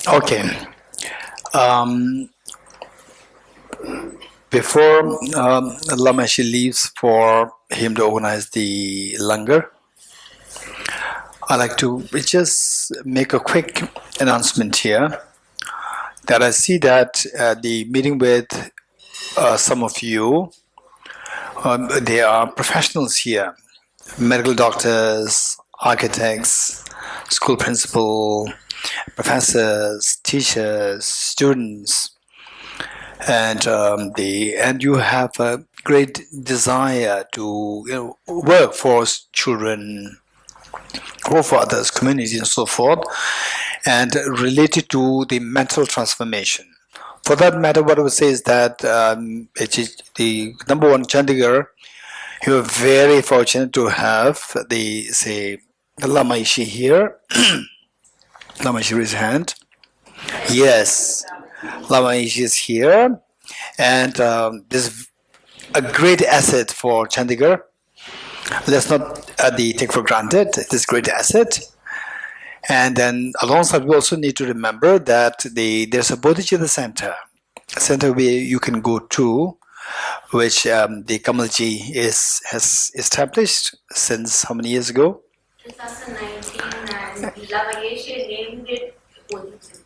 Okay. Um, Before Lama Shi leaves for him to organize the langar, I'd like to just make a quick announcement here that I see that the meeting with some of you, they are professionals here, medical doctors, architects, school principal, professors, teachers, students, and you have a great desire to work for children, work for others, communities, and so forth, and related to the mental transformation. For that matter, what I would say is that it is the number one Chandigarh. You are very fortunate to have the Lama Ishi here. Lama Ishi, raise your hand. Yes, Lama Ishi is here, and this is a great asset for Chandigarh. Let's not take for granted this great asset. And then alongside, we also need to remember that there's a Bodhicitta center where you can go to, which the Kamalji has established since how many years ago? 2019, and Lama Geshe named it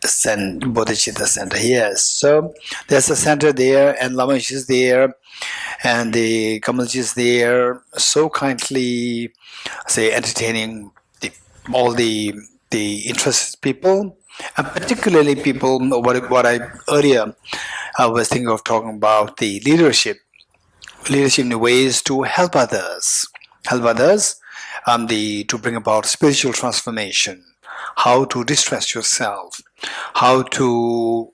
Bodhicitta Center. Yes, so there's a center there, and Lama Geshe is there, and the Kamalji is there, so kindly, entertaining all the interested people, and particularly people. What I earlier I was thinking of talking about the leadership in the ways to help others, to bring about spiritual transformation, how to distress yourself, how to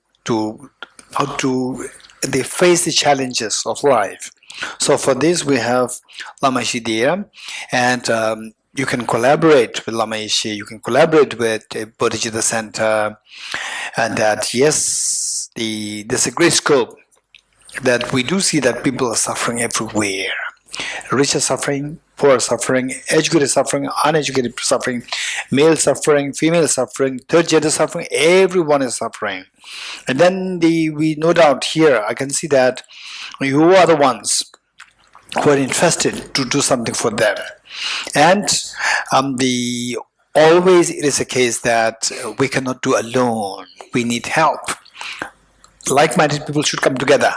they face the challenges of life. So for this we have Lama Ishi there, and you can collaborate with Lama Ishi, you can collaborate with Bodhicitta Center, and that yes, there's a great scope that we do see that people are suffering everywhere. Rich are suffering, poor are suffering, educated suffering, uneducated suffering, male suffering, female suffering, third gender suffering, everyone is suffering. And then we no doubt here, I can see that you are the ones who are interested to do something for them. And always it is a case that we cannot do alone. We need help. Like-minded people should come together.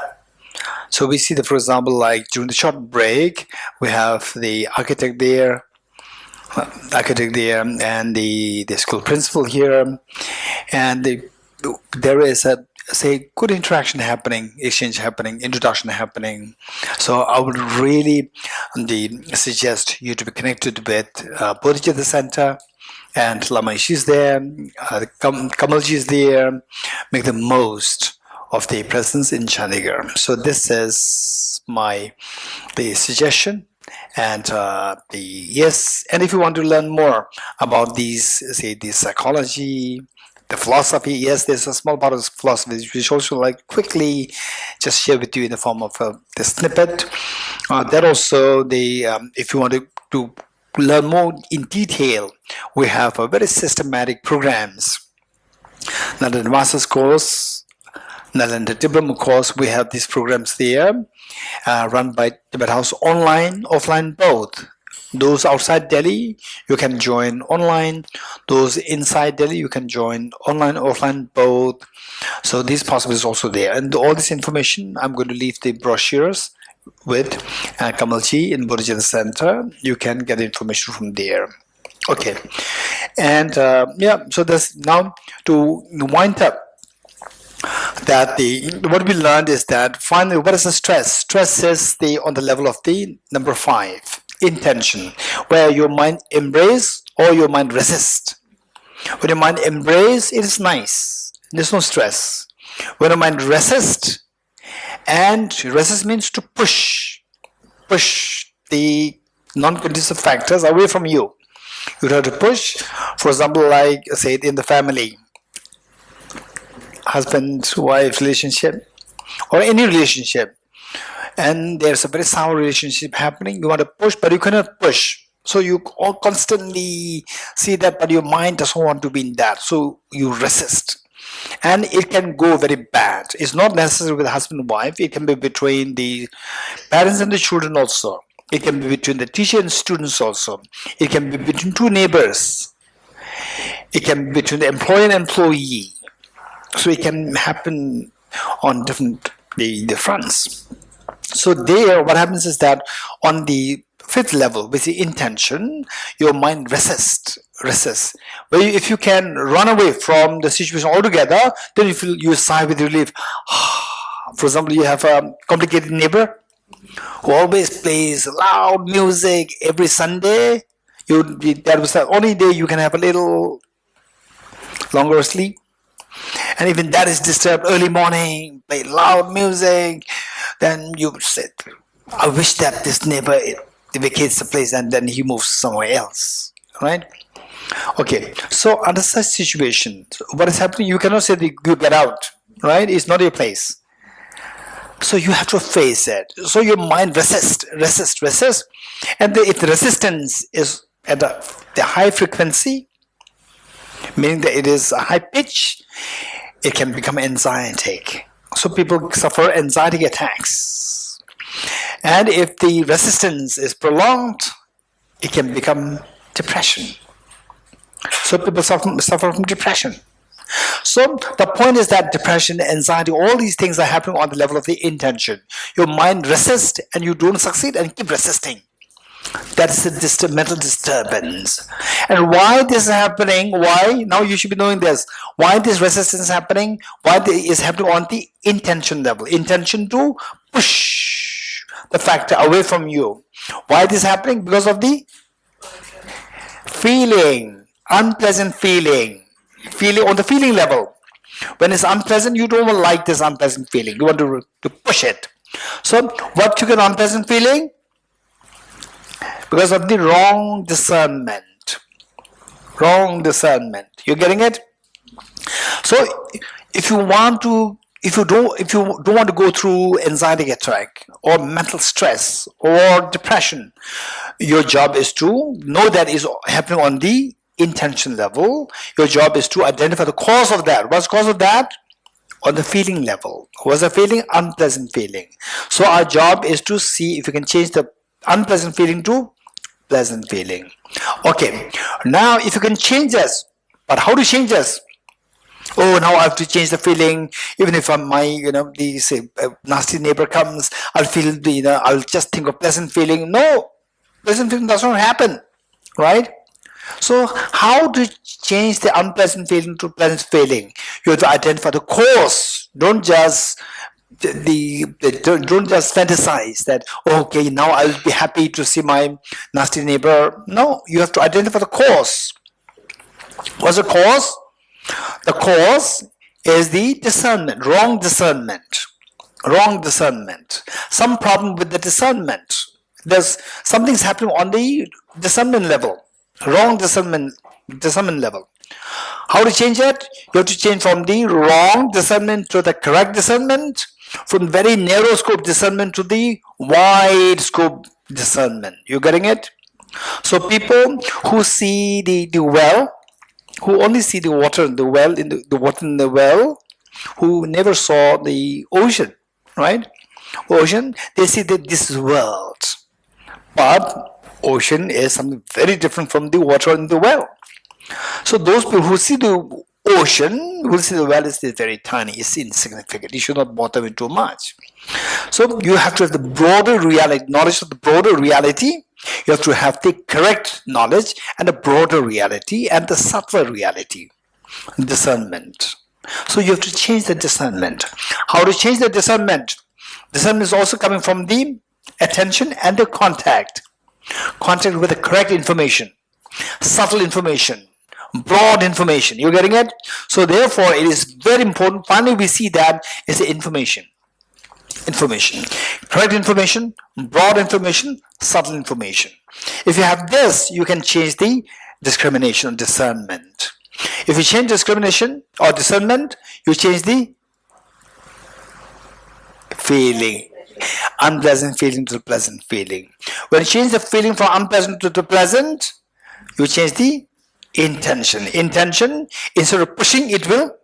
So we see that, for example, like during the short break, we have the architect there, and the school principal here, and there is a good interaction happening, exchange happening, introduction happening. So I would really suggest you to be connected with Bodhicitta Center, and Lama Ishi is there, Kamalji is there. Make the most of the presence in Chandigarh. So this is the suggestion, and yes. And if you want to learn more about the psychology, the philosophy, yes, there's a small part of philosophy which also like quickly just share with you in the form of the snippet. That also if you want to learn more in detail, we have a very systematic programs. Now the master's course, and the diploma course, we have these programs there, run by Tibet House, online, offline, both. Those outside Delhi, you can join online. Those inside Delhi, you can join online, offline, both. So these possibilities also there. And all this information, I'm going to leave the brochures with Kamalji in Bodhicitta Center. You can get information from there. Okay. And so there's now to wind up, that what we learned is that finally, what is the stress? Stress is on the level of the number 5, intention, where your mind embrace or your mind resist. When your mind embrace, it is nice. There's no stress. When your mind resist, and resist means to push the non-conducive factors away from you. You have to push, for example, like say in the family, husband-wife relationship, or any relationship, and there's a very sour relationship happening. You want to push, but you cannot push. So you all constantly see that, but your mind doesn't want to be in that. So you resist. and it can go very bad. It's not necessarily with husband and wife. It can be between the parents and the children also. It can be between the teacher and students also. It can be between two neighbors. It can be between the employer and employee. So it can happen on different the fronts. So there, what happens is that on the fifth level, with the intention, your mind resists. But if you can run away from the situation altogether, then you sigh with relief. For example, you have a complicated neighbor who always plays loud music every Sunday. That was the only day you can have a little longer sleep. And even that is disturbed early morning, play loud music. Then you said, I wish that this neighbor vacates the place and then he moves somewhere else, right? Okay, so under such situation, what is happening? You cannot say that you get out, right? It's not your place. So you have to face it. So your mind resists. And if the resistance is at the high frequency, meaning that it is a high pitch, it can become anxietic. So people suffer anxiety attacks. And if the resistance is prolonged, it can become depression. So people suffer from depression. So the point is that depression, anxiety, all these things are happening on the level of the intention. Your mind resists and you don't succeed and keep resisting. That is a mental disturbance. And why this is happening? Why? Now you should be knowing this. Why this resistance is happening? Why this is happening on the intention level? Intention to push the factor away from you. Why this is happening? Because of the feeling, unpleasant feeling on the feeling level. When it's unpleasant, you don't like this unpleasant feeling. You want to push it. So what you get unpleasant feeling? Because of the wrong discernment. You're getting it? So if you don't want to go through anxiety attack or mental stress or depression, your job is to know that is happening on the intention level. Your job is to identify the cause of that. What's the cause of that? On the feeling level. What's the feeling? Unpleasant feeling. So our job is to see if we can change the unpleasant feeling to pleasant feeling. Okay, now if you can change this, but how to change this? Oh, now I have to change the feeling. Even if nasty neighbor comes, I'll feel I'll just think of pleasant feeling. No, pleasant feeling does not happen, right? So how to change the unpleasant feeling to pleasant feeling? You have to identify the cause. Don't just don't just fantasize that, okay, now I'll be happy to see my nasty neighbor. No, you have to identify the cause. What's the cause? The cause is the discernment, wrong discernment. Some problem with the discernment. There's something's happening on the discernment level, wrong discernment level. How to change it? You have to change from the wrong discernment to the correct discernment, from very narrow scope discernment to the wide scope discernment. You getting it? So people who see the well, who only see the water in the well, the water in the well, who never saw the ocean, right? Ocean, they see that this is world, but ocean is something very different from the water in the well. So those people who see the ocean, who see the well, is very tiny, it's insignificant. You should not bother with too much. So you have to have the broader reality, knowledge of the broader reality. You have to have the correct knowledge and the broader reality and the subtler reality, discernment. So you have to change the discernment. How to change the discernment? Discernment is also coming from the attention and the contact with the correct information, subtle information, broad information. You're getting it? So therefore it is very important. Finally we see that is the information, correct information, broad information, subtle information. If you have this, you can change the discrimination or discernment. If you change discrimination or discernment, you change the feeling, unpleasant feeling to pleasant feeling. When you change the feeling from unpleasant to pleasant, you change the intention. Instead of pushing, it will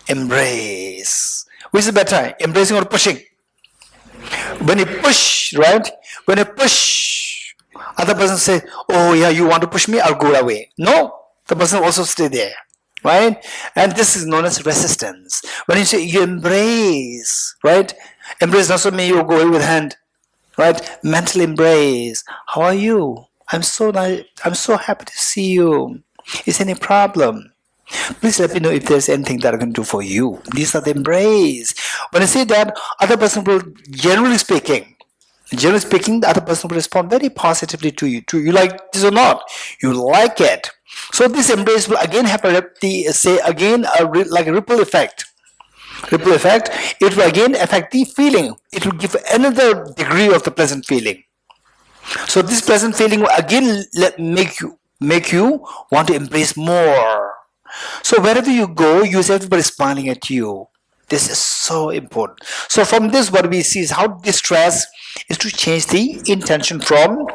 Embrace. Which is better, embracing or pushing? When you push, right? When you push, other person says, "Oh yeah, you want to push me? I'll go away." No, the person also stay there, right? And this is known as resistance. When you say you embrace, right? Embrace doesn't mean you go away with hand, right? Mental embrace. How are you? I'm so nice. I'm so happy to see you. Is any problem? Please let me know if there's anything that I can do for you. These are the embrace. When I say that, other person will, generally speaking, the other person will respond very positively to you. You like this or not? You like it. So this embrace will again have like a ripple effect. Ripple effect. It will again affect the feeling. It will give another degree of the pleasant feeling. So this pleasant feeling will again make you want to embrace more. So wherever you go, you see everybody smiling at you. This is so important. So from this, what we see is how distress is to change the intention from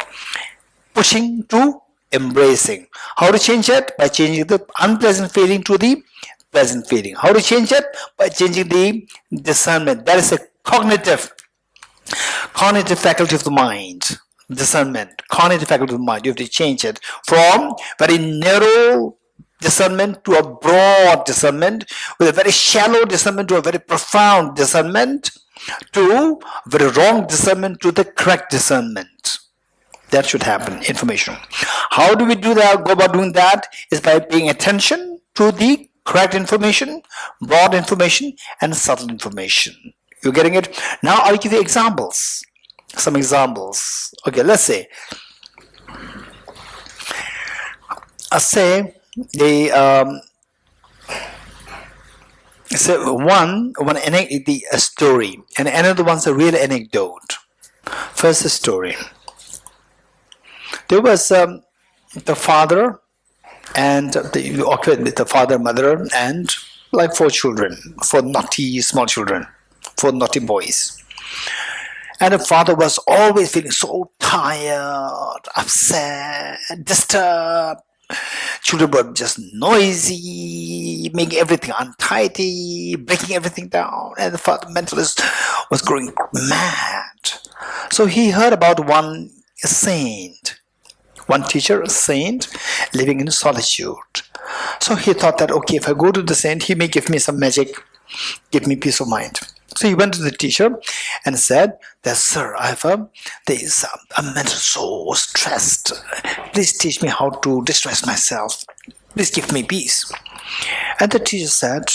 pushing to embracing. How to change it? By changing the unpleasant feeling to the pleasant feeling. How to change it? By changing the discernment. That is a cognitive faculty of the mind. Discernment, cognitive faculty of the mind. You have to change it from very narrow discernment to a broad discernment, with a very shallow discernment to a very profound discernment, to very wrong discernment to the correct discernment. That should happen. Information. How do we do that? Go about doing that is by paying attention to the correct information, broad information, and subtle information. You're getting it? Now I'll give you examples. Some examples. Okay, let's say. A story, and another one's a real anecdote. First, a story. There was the father and the father, mother, and like 4 children, 4 naughty small children, 4 naughty boys. And the father was always feeling so tired, upset, disturbed. Children were just noisy, making everything untidy, breaking everything down, and the father mentalist was growing mad. So he heard about one saint, one teacher, a saint, living in solitude. So he thought that, okay, if I go to the saint, he may give me some magic, give me peace of mind. So he went to the teacher and said that, "Sir, I'm mental so stressed. Please teach me how to distress myself. Please give me peace." And the teacher said,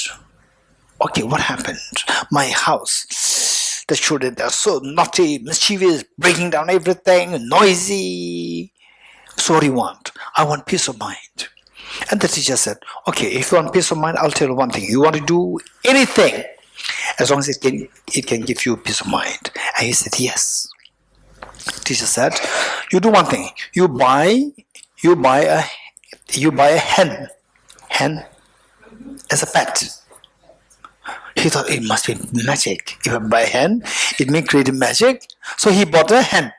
"Okay, what happened? My house, the children, they're so naughty, mischievous, breaking down everything, noisy. So what do you want?" "I want peace of mind." And the teacher said, "Okay, if you want peace of mind, I'll tell you one thing. You want to do anything as long as it can give you peace of mind." And he said, "Yes." Teacher said, "You do one thing. You buy a hen as a pet." He thought it must be magic. If I buy a hen, it may create magic. So he bought a hen,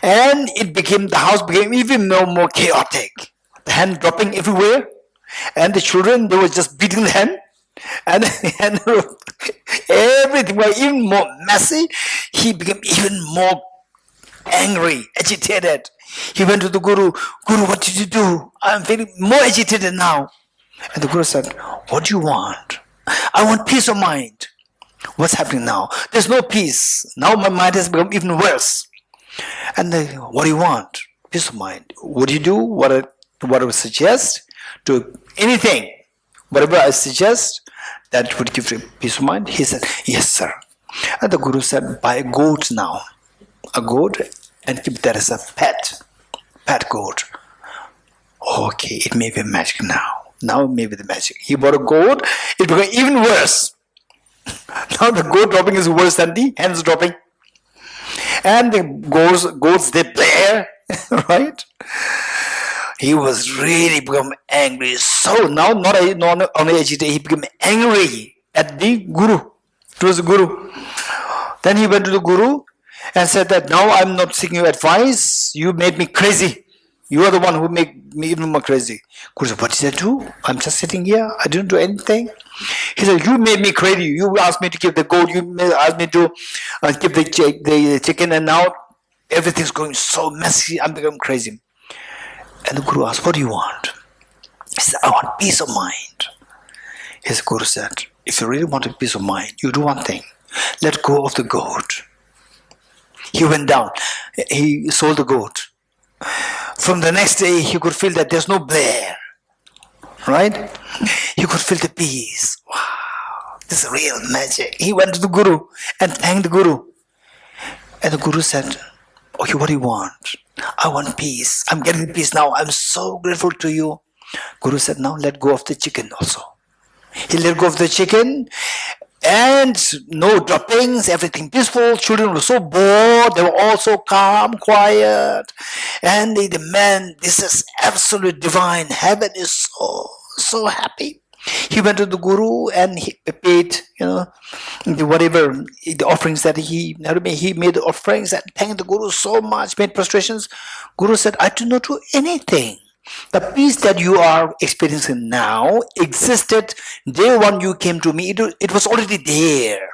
and the house became even more chaotic. The hen dropping everywhere, and the children, they were just beating the hen. And everything was even more messy. He became even more angry, agitated. He went to the Guru. "Guru, what did you do? I'm feeling more agitated now." And the Guru said, "What do you want?" "I want peace of mind." "What's happening now?" "There's no peace. Now my mind has become even worse." And "What do you want?" "Peace of mind." "What do you do? What I would suggest? Do anything. Whatever I suggest, that would give you peace of mind." He said, "Yes, sir." And the Guru said, "Buy a goat now. A goat, and keep that as a pet goat." "Okay, it may be magic now. Now it may be the magic." He bought a goat. It became even worse. Now the goat dropping is worse than the hens dropping. And the goats they blare, right? He was really become angry. So now not only agitated, he became angry at the Guru. It was the Guru. Then he went to the Guru and said that, "Now I'm not seeking your advice. You made me crazy. You are the one who make me even more crazy. Guru said, what did I do? I'm just sitting here. I didn't do anything. He said, you made me crazy. You asked me to give the goat. You asked me to give the chicken, and now everything's going so messy. I'm becoming crazy. And the Guru asked, what do you want? He said, I want peace of mind. His Guru said, if you really want a peace of mind, you do one thing. Let go of the goat. He went down. He sold the goat. From the next day, he could feel that there's no bear. Right? He could feel the peace. Wow, this is real magic. He went to the Guru and thanked the Guru. And the Guru said, okay, what do you want? I want peace. I'm getting peace now. I'm so grateful to you. Guru said, now let go of the chicken also. He let go of the chicken, and no droppings, everything peaceful. Children were so bored. They were all so calm, quiet. And the man, this is absolute divine. Heaven is so happy. He went to the Guru and he paid, whatever the offerings that he made the offerings and thanked the Guru so much, made prostrations. Guru said, I do not do anything. The peace that you are experiencing now existed day one you came to me. It was already there.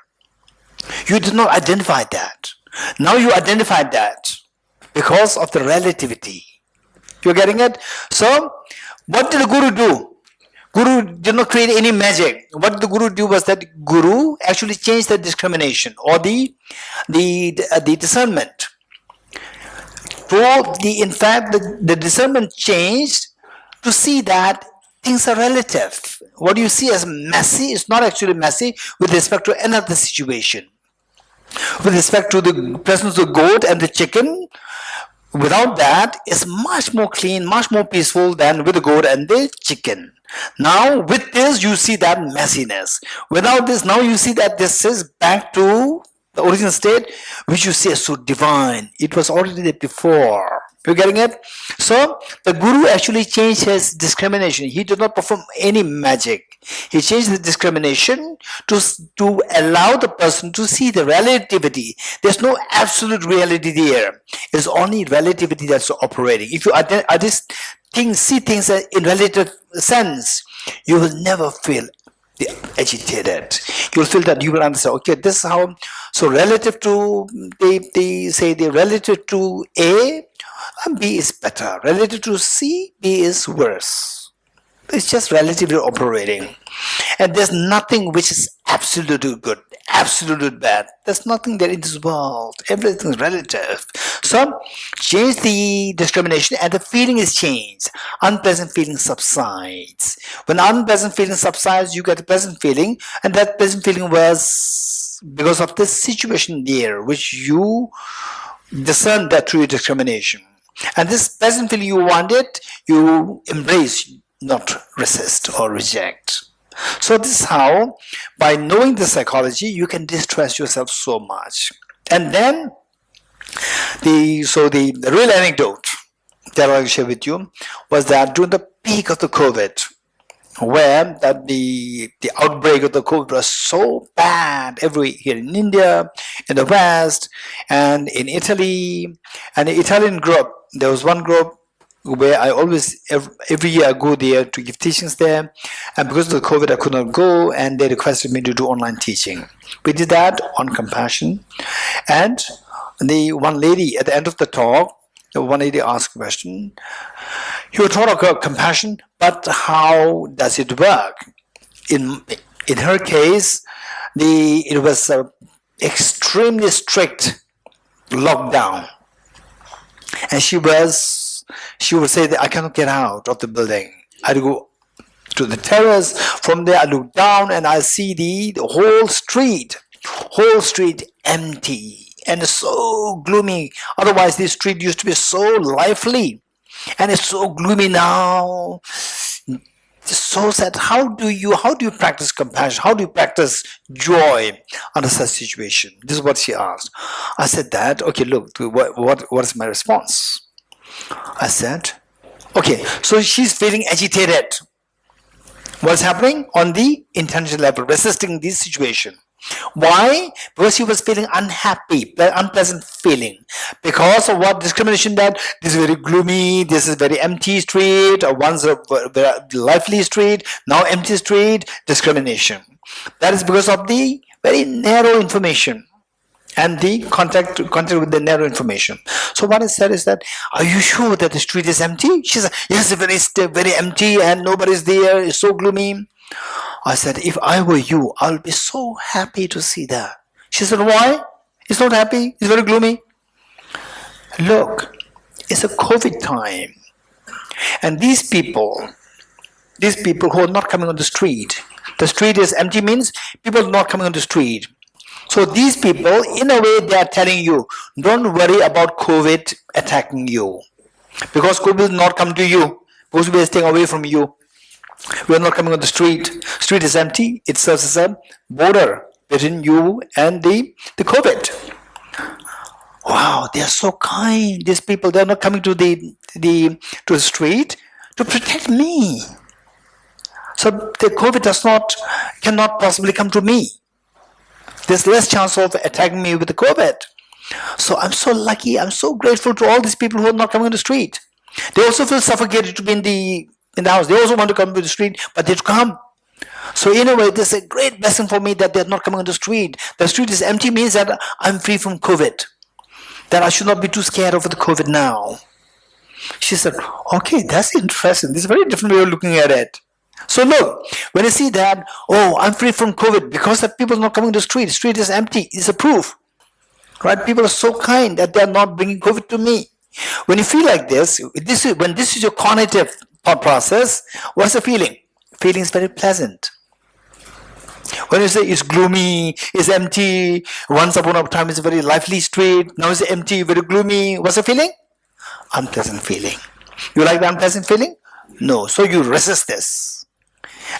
You did not identify that. Now you identified that because of the relativity. You're getting it? So, what did the Guru do? Guru did not create any magic. What the Guru do was that Guru actually changed the discrimination or the discernment. So in fact, the discernment changed to see that things are relative. What you see as messy is not actually messy with respect to another situation. With respect to the presence of the goat and the chicken, without that, it's much more clean, much more peaceful than with the goat and the chicken. Now, with this, you see that messiness. Without this, now you see that this is back to the original state, which you see as so divine. It was already there before. You're getting it? So, the Guru actually changed his discrimination. He did not perform any magic. He changed the discrimination to allow the person to see the relativity. There's no absolute reality there. It's only relativity that's operating. If you see things in relative sense, you will never feel agitated. You'll feel that you will understand, okay, this is how, so relative to, they say the relative to A, B is better. Relative to C, B is worse. It's just relatively operating. And there's nothing which is absolutely good, absolutely bad. There's nothing there in this world. Everything is relative. So, change the discrimination and the feeling is changed. Unpleasant feeling subsides. When unpleasant feeling subsides, you get a pleasant feeling, and that pleasant feeling was because of this situation there, which you discern that through your discrimination. And this pleasant feeling you wanted, you embrace, not resist or reject. So this is how, by knowing the psychology, you can distress yourself so much. And then, the real anecdote that I'll share with you was that during the peak of the COVID, where that the outbreak of the COVID was so bad everywhere, here in India, in the West, and in Italy, and the Italian group, there was one group where I always, every year I go there to give teachings there, and because of the COVID I could not go, and they requested me to do online teaching. We did that on compassion, and the one lady at the end of the talk, the one lady asked a question. You taught about compassion, but how does it work? In her case, it was an extremely strict lockdown, and she would say that I cannot get out of the building. I had to go to the terrace. From there, I look down and I see the whole street empty and so gloomy. Otherwise, this street used to be so lively, and it's so gloomy now. It's so sad. How do you practice compassion? How do you practice joy under such situation? This is what she asked. I said that, okay, look, what is my response? I said, okay, so she's feeling agitated. What's happening? On the intention level, resisting this situation. Why? Because he was feeling unhappy, unpleasant feeling. Because of what? Discrimination, that this is very gloomy, this is very empty street, or once a very lively street, now empty street, discrimination. That is because of the very narrow information and the contact with the narrow information. So what I said is that, are you sure that the street is empty? She said, yes, very empty and nobody's there, it's so gloomy. I said, if I were you, I'll be so happy to see that. She said, why? It's not happy, it's very gloomy. Look, it's a COVID time. And these people who are not coming on the street is empty means people are not coming on the street. So these people, in a way, they are telling you, don't worry about COVID attacking you. Because COVID will not come to you. Because we are staying away from you. We are not coming on the street. Street is empty. It serves as a border between you and the COVID. Wow, they are so kind. These people, they are not coming to the street to protect me. So the COVID cannot possibly come to me. There's less chance of attacking me with the COVID. So I'm so lucky. I'm so grateful to all these people who are not coming on the street. They also feel suffocated to be in the house. They also want to come to the street, but they come. So in a way, this is a great blessing for me that they're not coming on the street. The street is empty means that I'm free from COVID. That I should not be too scared of the COVID now. She said, okay, that's interesting. This is a very different way of looking at it. So look, when you see that, oh, I'm free from COVID because the people are not coming to the street is empty, it's a proof. Right? People are so kind that they are not bringing COVID to me. When you feel like this when this is your cognitive thought process, what's the feeling? Feeling is very pleasant. When you say it's gloomy, it's empty, once upon a time it's a very lively street, now it's empty, very gloomy, what's the feeling? Unpleasant feeling. You like the unpleasant feeling? No. So you resist this.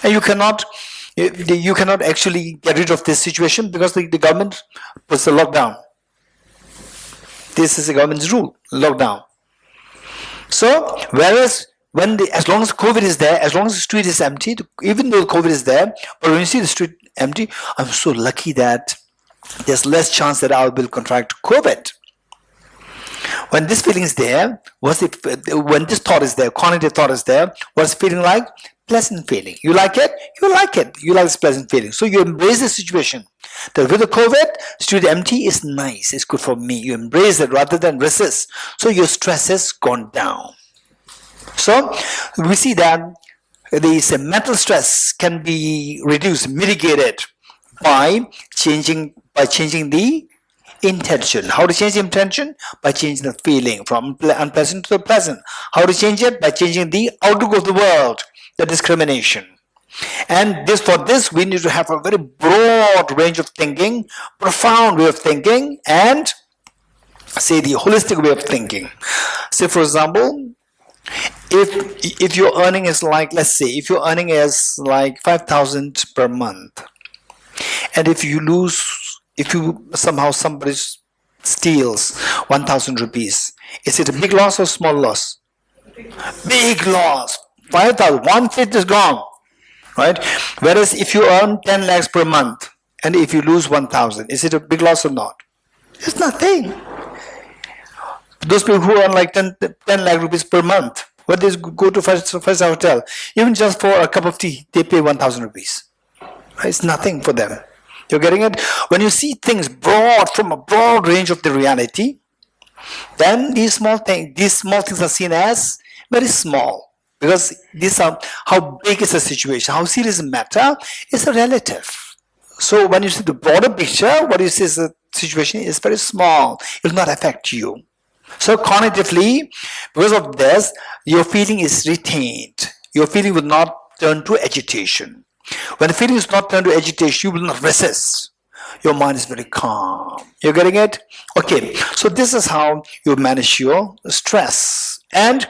And you cannot actually get rid of this situation because the government puts the lockdown. This is the government's rule, lockdown. So, whereas as long as COVID is there, as long as the street is empty, even though COVID is there, but when you see the street empty, I'm so lucky that there's less chance that I will contract COVID. When this feeling is there, when this thought is there, cognitive thought is there, what's the feeling like? Pleasant feeling. You like it? You like it. You like this pleasant feeling. So you embrace the situation. That with the COVID, street empty is nice. It's good for me. You embrace it rather than resist. So your stress has gone down. So we see that this mental stress can be reduced, mitigated by changing the intention. How to change the intention? By changing the feeling from unpleasant to pleasant. How to change it? By changing the outlook of the world, the discrimination. And for this we need to have a very broad range of thinking, profound way of thinking, and say the holistic way of thinking. Say for example, if your earning is like, let's say, if your earning is like 5,000 per month, and if somehow somebody steals 1,000 rupees, is it a big loss or small loss? Big loss. 5,000, 1/5 is gone, right? Whereas if you earn 10 lakhs per month and if you lose 1,000, is it a big loss or not? It's nothing. Those people who earn like 10 lakh rupees per month, when they go to first hotel, even just for a cup of tea, they pay 1,000 rupees. It's nothing for them. You're getting it? When you see things from a broad range of the reality, then these small things are seen as very small. Because these are, how big is the situation, how serious the matter is a relative. So when you see the broader picture, what you see is the situation is very small. It will not affect you. So cognitively, because of this, your feeling is retained. Your feeling will not turn to agitation. When the feeling is not turned to agitation, you will not resist. Your mind is very calm. You're getting it? Okay, so this is how you manage your stress. And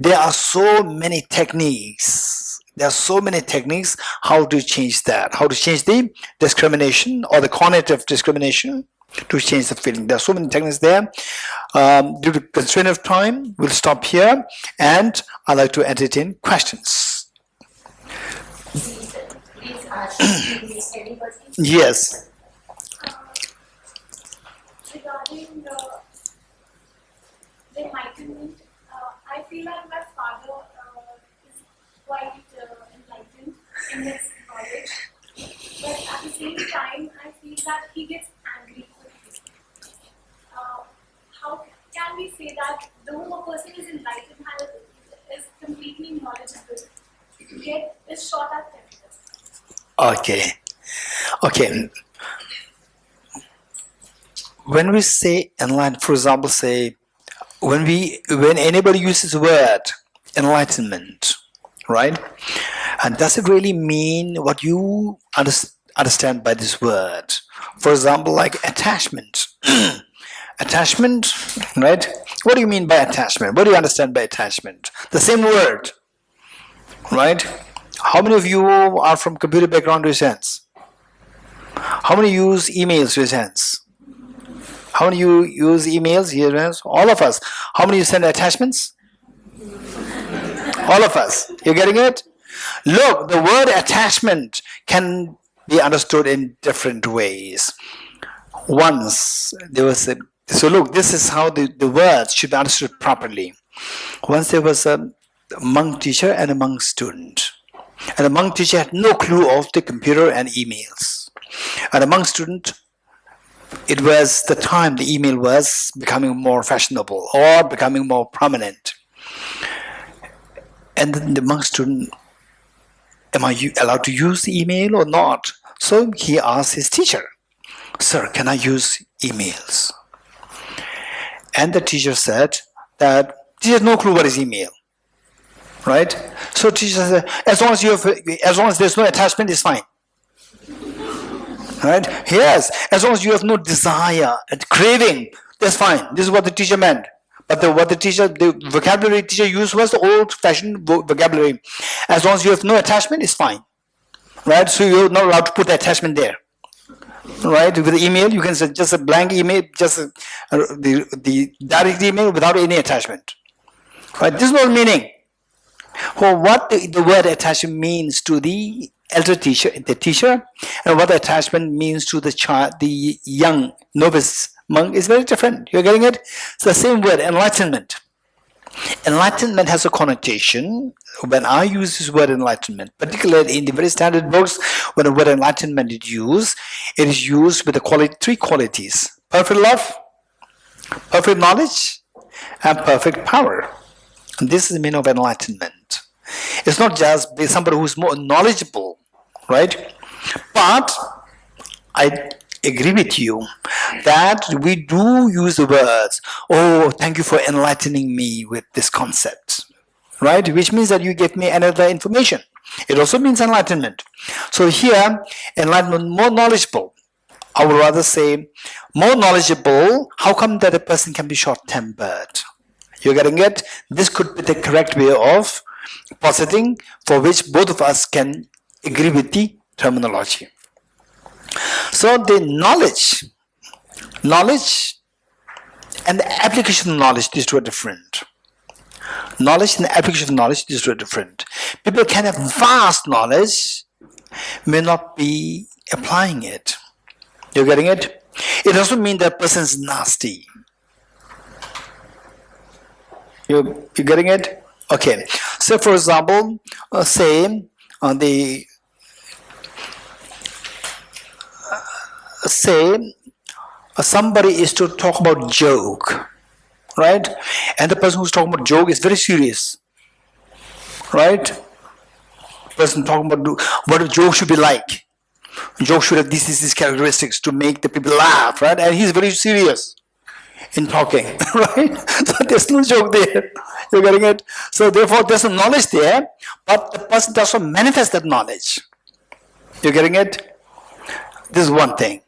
there are so many techniques. There are so many techniques how to change that. How to change the discrimination or the cognitive discrimination to change the feeling. There are so many techniques there. Due to constraint of time, we'll stop here and I'd like to entertain questions. Please ask anybody. Yes. regarding the enlightenment, I feel like my father is quite enlightened in his knowledge, but at the same time, I feel that he gets angry quickly. How can we say that though a person is enlightened, is completely knowledgeable, yet is short at temper? Okay. When we say enlightenment, for example, say when anybody uses the word enlightenment, right? And does it really mean what you understand by this word? For example, like attachment. Attachment, right? What do you mean by attachment? What do you understand by attachment? The same word, right? How many of you are from computer background? Raise hands. How many use emails? Raise hands. How many you use emails? Here, hands. All of us. How many you send attachments? All of us. You're getting it? Look, the word attachment can be understood in different ways. Once there was a, so look, this is how the words should be understood properly. Once there was a monk teacher and a monk student. And the monk teacher had no clue of the computer and emails. And the monk student, it was the time the email was becoming more fashionable or becoming more prominent. And then the monk student, am I allowed to use the email or not? So he asked his teacher, sir, can I use emails? And the teacher said that he has no clue what is email, right? So teacher said, as long as there's no attachment, it's fine. Right? Yes, as long as you have no desire and craving, that's fine. This is what the teacher meant. But the vocabulary teacher used was the old-fashioned vocabulary. As long as you have no attachment, it's fine. Right? So you're not allowed to put the attachment there. Right? With the email, you can say just a blank email, just the direct email without any attachment. Right? This is not meaning. For what the word attachment means to the elder teacher, and what the attachment means to the child, the young novice monk is very different. You're getting it? It's the same word, enlightenment. Enlightenment has a connotation. When I use this word enlightenment, particularly in the very standard books, when the word enlightenment is used, it is used with the three qualities: perfect love, perfect knowledge, and perfect power. And this is the meaning of enlightenment. It's not just somebody who's more knowledgeable, right? But I agree with you that we do use the words, oh, thank you for enlightening me with this concept, right? Which means that you get me another information. It also means enlightenment. So here, enlightenment, more knowledgeable. I would rather say more knowledgeable. How come that a person can be short-tempered? You're getting it? This could be the correct way of positing, for which both of us can agree with the terminology. So the knowledge and the application of knowledge, these two are different. Knowledge and the application of knowledge, these two are different. People can have vast knowledge, may not be applying it. You're getting it? It doesn't mean that person is nasty. You getting it? Okay. So, for example, say somebody is to talk about joke, right? And the person who's talking about joke is very serious, right? Person talking about what a joke should be like. Joke should have these characteristics to make the people laugh, right? And he's very serious in talking, right? So there's no joke there. You're getting it? So therefore there's some knowledge there, but the person does not manifest that knowledge. You're getting it? This is one thing.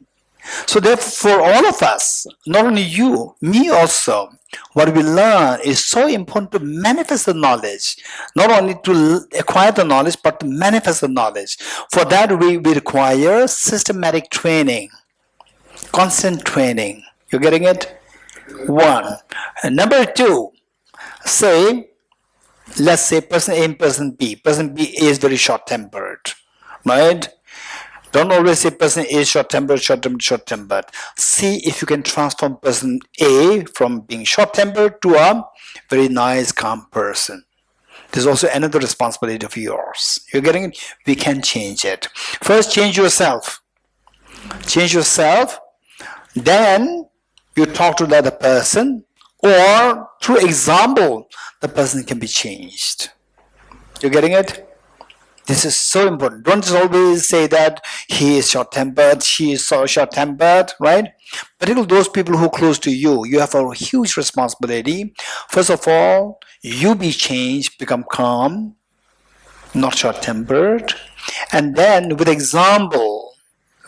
So therefore, for all of us, not only you, me also, what we learn is so important to manifest the knowledge. Not only to acquire the knowledge, but to manifest the knowledge. For that, we require systematic training, constant training. You're getting it? One. And number two, let's say person A and person B. Person B is very short-tempered, right? Don't always say person A is short-tempered, short-tempered, short-tempered. See if you can transform person A from being short-tempered to a very nice, calm person. There's also another responsibility of yours. You're getting it? We can change it. First, change yourself. Change yourself. Then you talk to the other person, or through example, the person can be changed. You're getting it? This is so important. Don't just always say that he is short-tempered, she is so short-tempered, right? Particularly those people who are close to you, you have a huge responsibility. First of all, you be changed, become calm, not short-tempered. And then with example,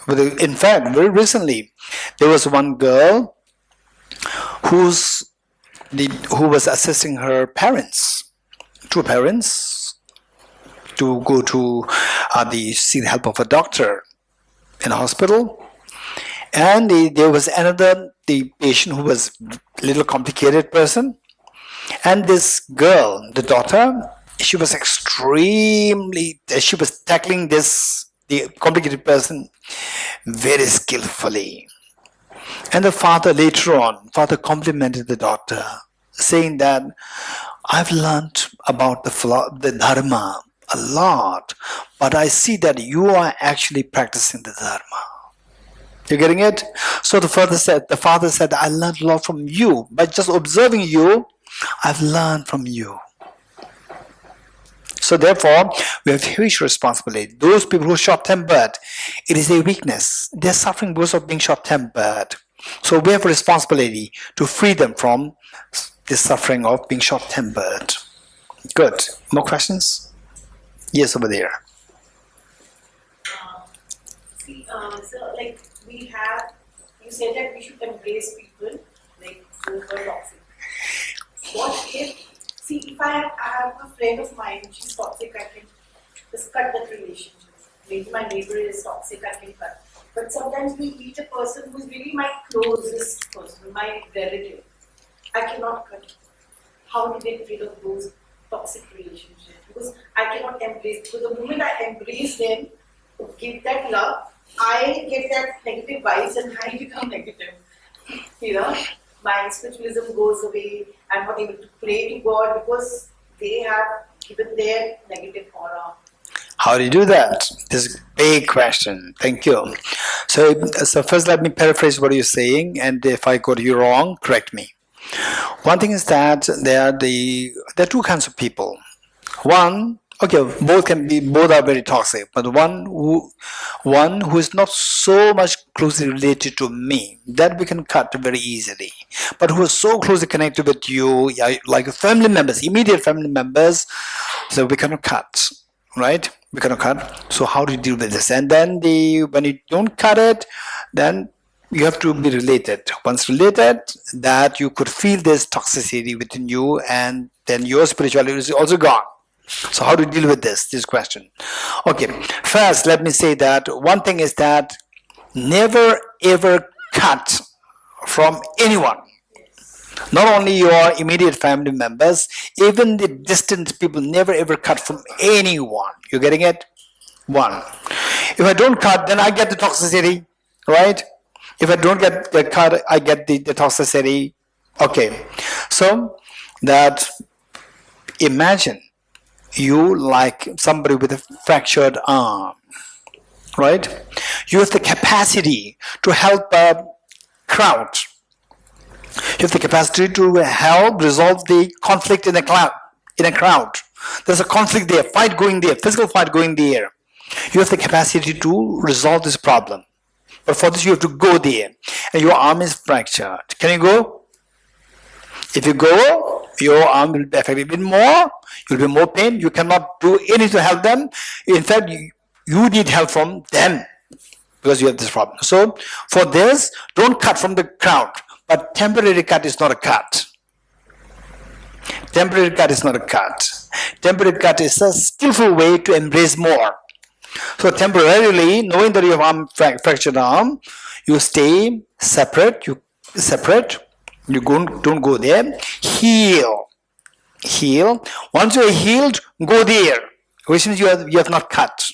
in fact, very recently, there was one girl who was assisting her parents, two parents, to go to seek the help of a doctor in a hospital. And there was the patient who was a little complicated person. And this girl, the daughter, she was tackling the complicated person very skillfully. And the father complimented the daughter, saying that I've learned about the Dharma a lot, but I see that you are actually practicing the Dharma. You're getting it? So the father said, I learned a lot from you. By just observing you, I've learned from you. So therefore, we have huge responsibility. Those people who are short-tempered, it is a weakness. They're suffering because of being short-tempered. So we have a responsibility to free them from the suffering of being short-tempered. Good. More questions? Yes, over there. So like we have, you said that we should embrace people like who are toxic. What if I have a friend of mine, she's toxic, I can just cut that relationship. Maybe my neighbor is toxic, I can cut. But sometimes we meet a person who is really my closest person, my relative. I cannot cut. How to get rid of those toxic relationships? Because I cannot embrace. Because the moment I embrace them, give that love, I get that negative vibes and I become negative. You know, my spiritualism goes away. I'm not able to pray to God because they have given their negative aura. How do you do that? This is a big question. Thank you. So first let me paraphrase what you're saying, and if I got you wrong, correct me. One thing is that there are two kinds of people. One, okay, both are very toxic, but one who is not so much closely related to me, that we can cut very easily. But who is so closely connected with you, like family members, immediate family members, so we cannot cut, right? We cannot cut. So how do you deal with this? And then when you don't cut it, then you have to be related. Once related, that you could feel this toxicity within you, and then your spirituality is also gone. So how do you deal with this question? Okay, first let me say that one thing is that never ever cut from anyone. Not only your immediate family members, even the distant people, never ever cut from anyone. You're getting it? One. If I don't cut, then I get the toxicity, right? If I don't get the cut, I get the toxicity. Okay. So that imagine you like somebody with a fractured arm, right? You have the capacity to help a crowd. You have the capacity to help resolve the conflict in a crowd. There's a conflict there, fight going there, physical fight going there. You have the capacity to resolve this problem. But for this, you have to go there. And your arm is fractured. Can you go? If you go, your arm will be affected even more. You'll be more pain. You cannot do anything to help them. In fact, you need help from them because you have this problem. So for this, don't cut from the crowd. But temporary cut is not a cut. Temporary cut is not a cut. Temporary cut is a skillful way to embrace more. So temporarily, knowing that you have fractured arm, you stay separate. You don't go there. Heal. Once you are healed, go there. Which means you have not cut.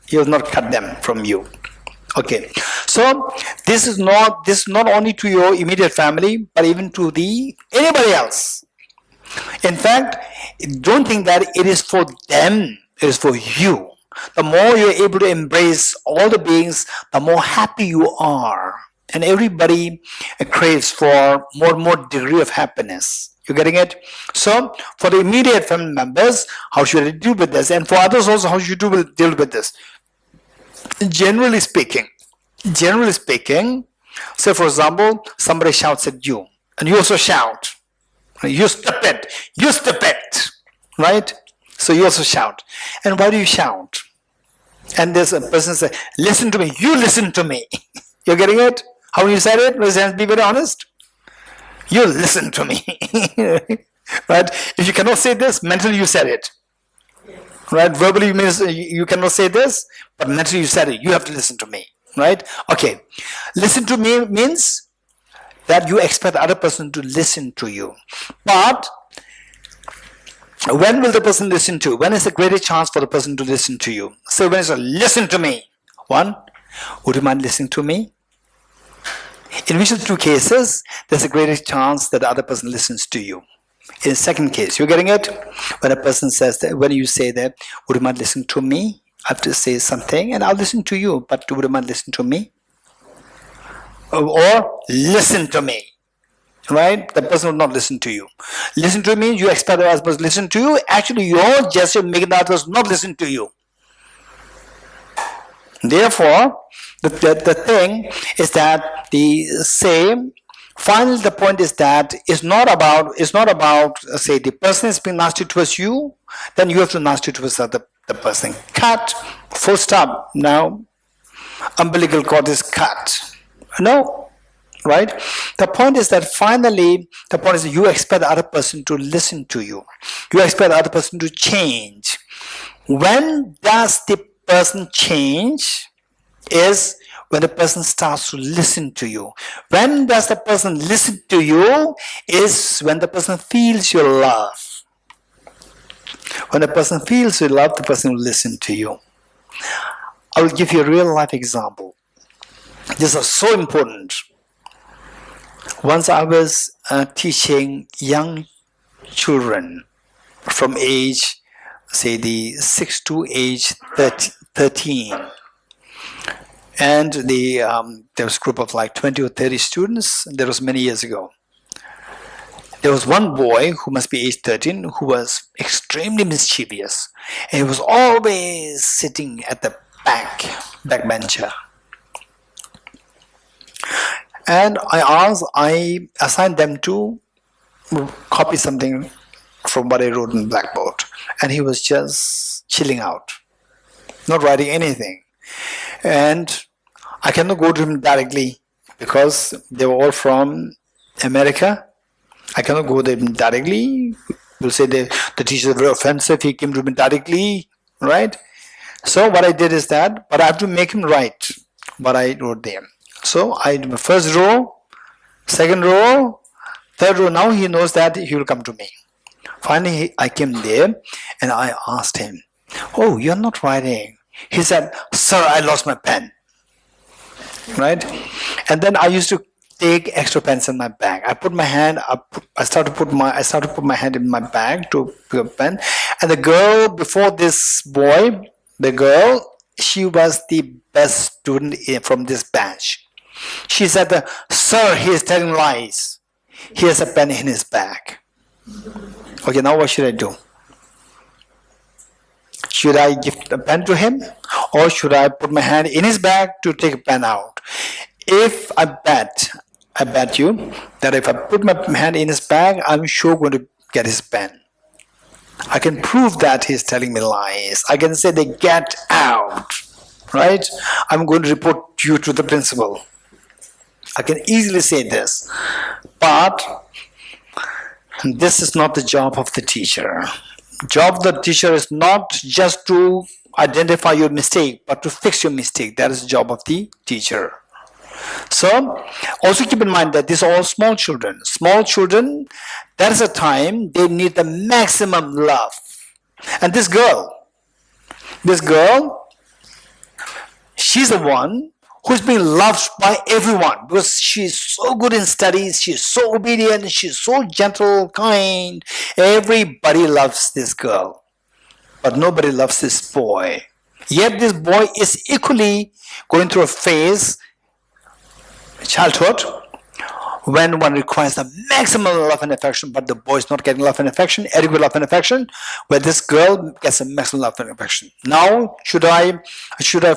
He will not cut them from you. Okay, so this is not only to your immediate family, but even to the anybody else. In fact, don't think that it is for them, it is for you. The more you're able to embrace all the beings, the more happy you are. And everybody craves for more and more degree of happiness. You getting it? So, for the immediate family members, how should I deal with this? And for others also, how should you deal with this? Generally speaking, say for example, somebody shouts at you, and you also shout. You stupid, right? So you also shout. And why do you shout? And there's a person say, listen to me, you listen to me. You're getting it? How you said it? Let's be very honest. You listen to me. Right? If you cannot say this, mentally you said it. Right? Verbally means you cannot say this, but mentally you said it. You have to listen to me. Right? Okay. Listen to me means that you expect the other person to listen to you. But when will the person listen to you? When is the greatest chance for the person to listen to you? So when it's a listen to me. One, would you mind listening to me? In which of the two cases, there's a greatest chance that the other person listens to you. In the second case, you're getting it? When a person says that, when you say that, would you mind listening to me? I have to say something and I'll listen to you, but would you mind listening to me? Or listen to me, right? The person will not listen to you. Listen to me, you expect the other person to listen to you. Actually, you're just making the other person not listen to you. Therefore, the thing is that finally the point is that it's not about say the person is being nasty towards you, then you have to nasty towards the person. Cut, full stop. Now, umbilical cord is cut. No, right? The point is that finally, you expect the other person to listen to you. You expect the other person to change. When does the person change? Is when the person starts to listen to you. When does the person listen to you? Is when the person feels your love. When the person feels your love, the person will listen to you. I will give you a real life example. This is so important. Once I was teaching young children from age, say the 6 to age 13. And there was a group of like 20 or 30 students. That was many years ago. There was one boy who must be age 13 who was extremely mischievous. And he was always sitting at the back bencher. And I assigned them to copy something from what I wrote in blackboard. And he was just chilling out, not writing anything. And I cannot go to him directly because they were all from America. I cannot go to him directly. We'll say the teacher is very offensive. He came to me directly, right? So what I did is that, but I have to make him write what I wrote there. So I do my first row, second row, third row. Now he knows that he will come to me. Finally, I came there and I asked him, "Oh, you're not writing." He said, "Sir, I lost my pen." Right? And then I used to take extra pens in my bag. I put my hand up. I started to put my hand in my bag to pick up a pen. And the girl before this boy, she was the best student from this batch. She said, "Sir, he is telling lies. He has a pen in his bag." Okay, now what should I do? Should I give a pen to him, or should I put my hand in his bag to take a pen out? If I bet you that if I put my hand in his bag, I'm sure going to get his pen. I can prove that he's telling me lies. I can say, "They get out," right? I'm going to report you to the principal. I can easily say this, but this is not the job of the teacher. Job of the teacher is not just to identify your mistake, but to fix your mistake. That is the job of the teacher. So, also keep in mind that these are all small children. Small children, that is a time they need the maximum love. And this girl, she's the one who's being loved by everyone because she's so good in studies, she's so obedient, she's so gentle, kind. Everybody loves this girl, but nobody loves this boy. Yet this boy is equally going through a phase, childhood, when one requires the maximum love and affection, but the boy is not getting love and affection, adequate love and affection, where this girl gets a maximum love and affection. Now, should I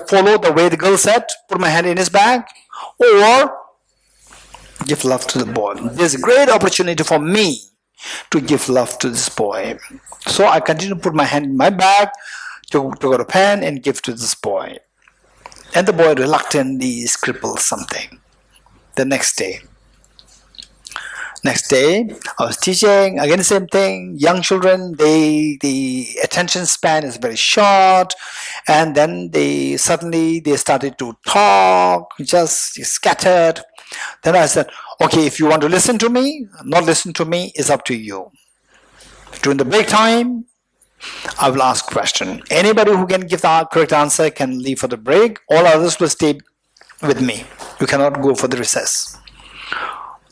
follow the way the girl said, put my hand in his bag, or give love to the boy? There's a great opportunity for me to give love to this boy. So I continue to put my hand in my bag, to go to pen and give to this boy. And the boy reluctantly scribbles something. The next day, I was teaching, again the same thing. Young children, the attention span is very short, and then they started to talk, just scattered. Then I said, okay, if you want to listen to me, not listen to me, it's up to you. During the break time, I will ask question. Anybody who can give the correct answer can leave for the break. All others will stay with me. You cannot go for the recess.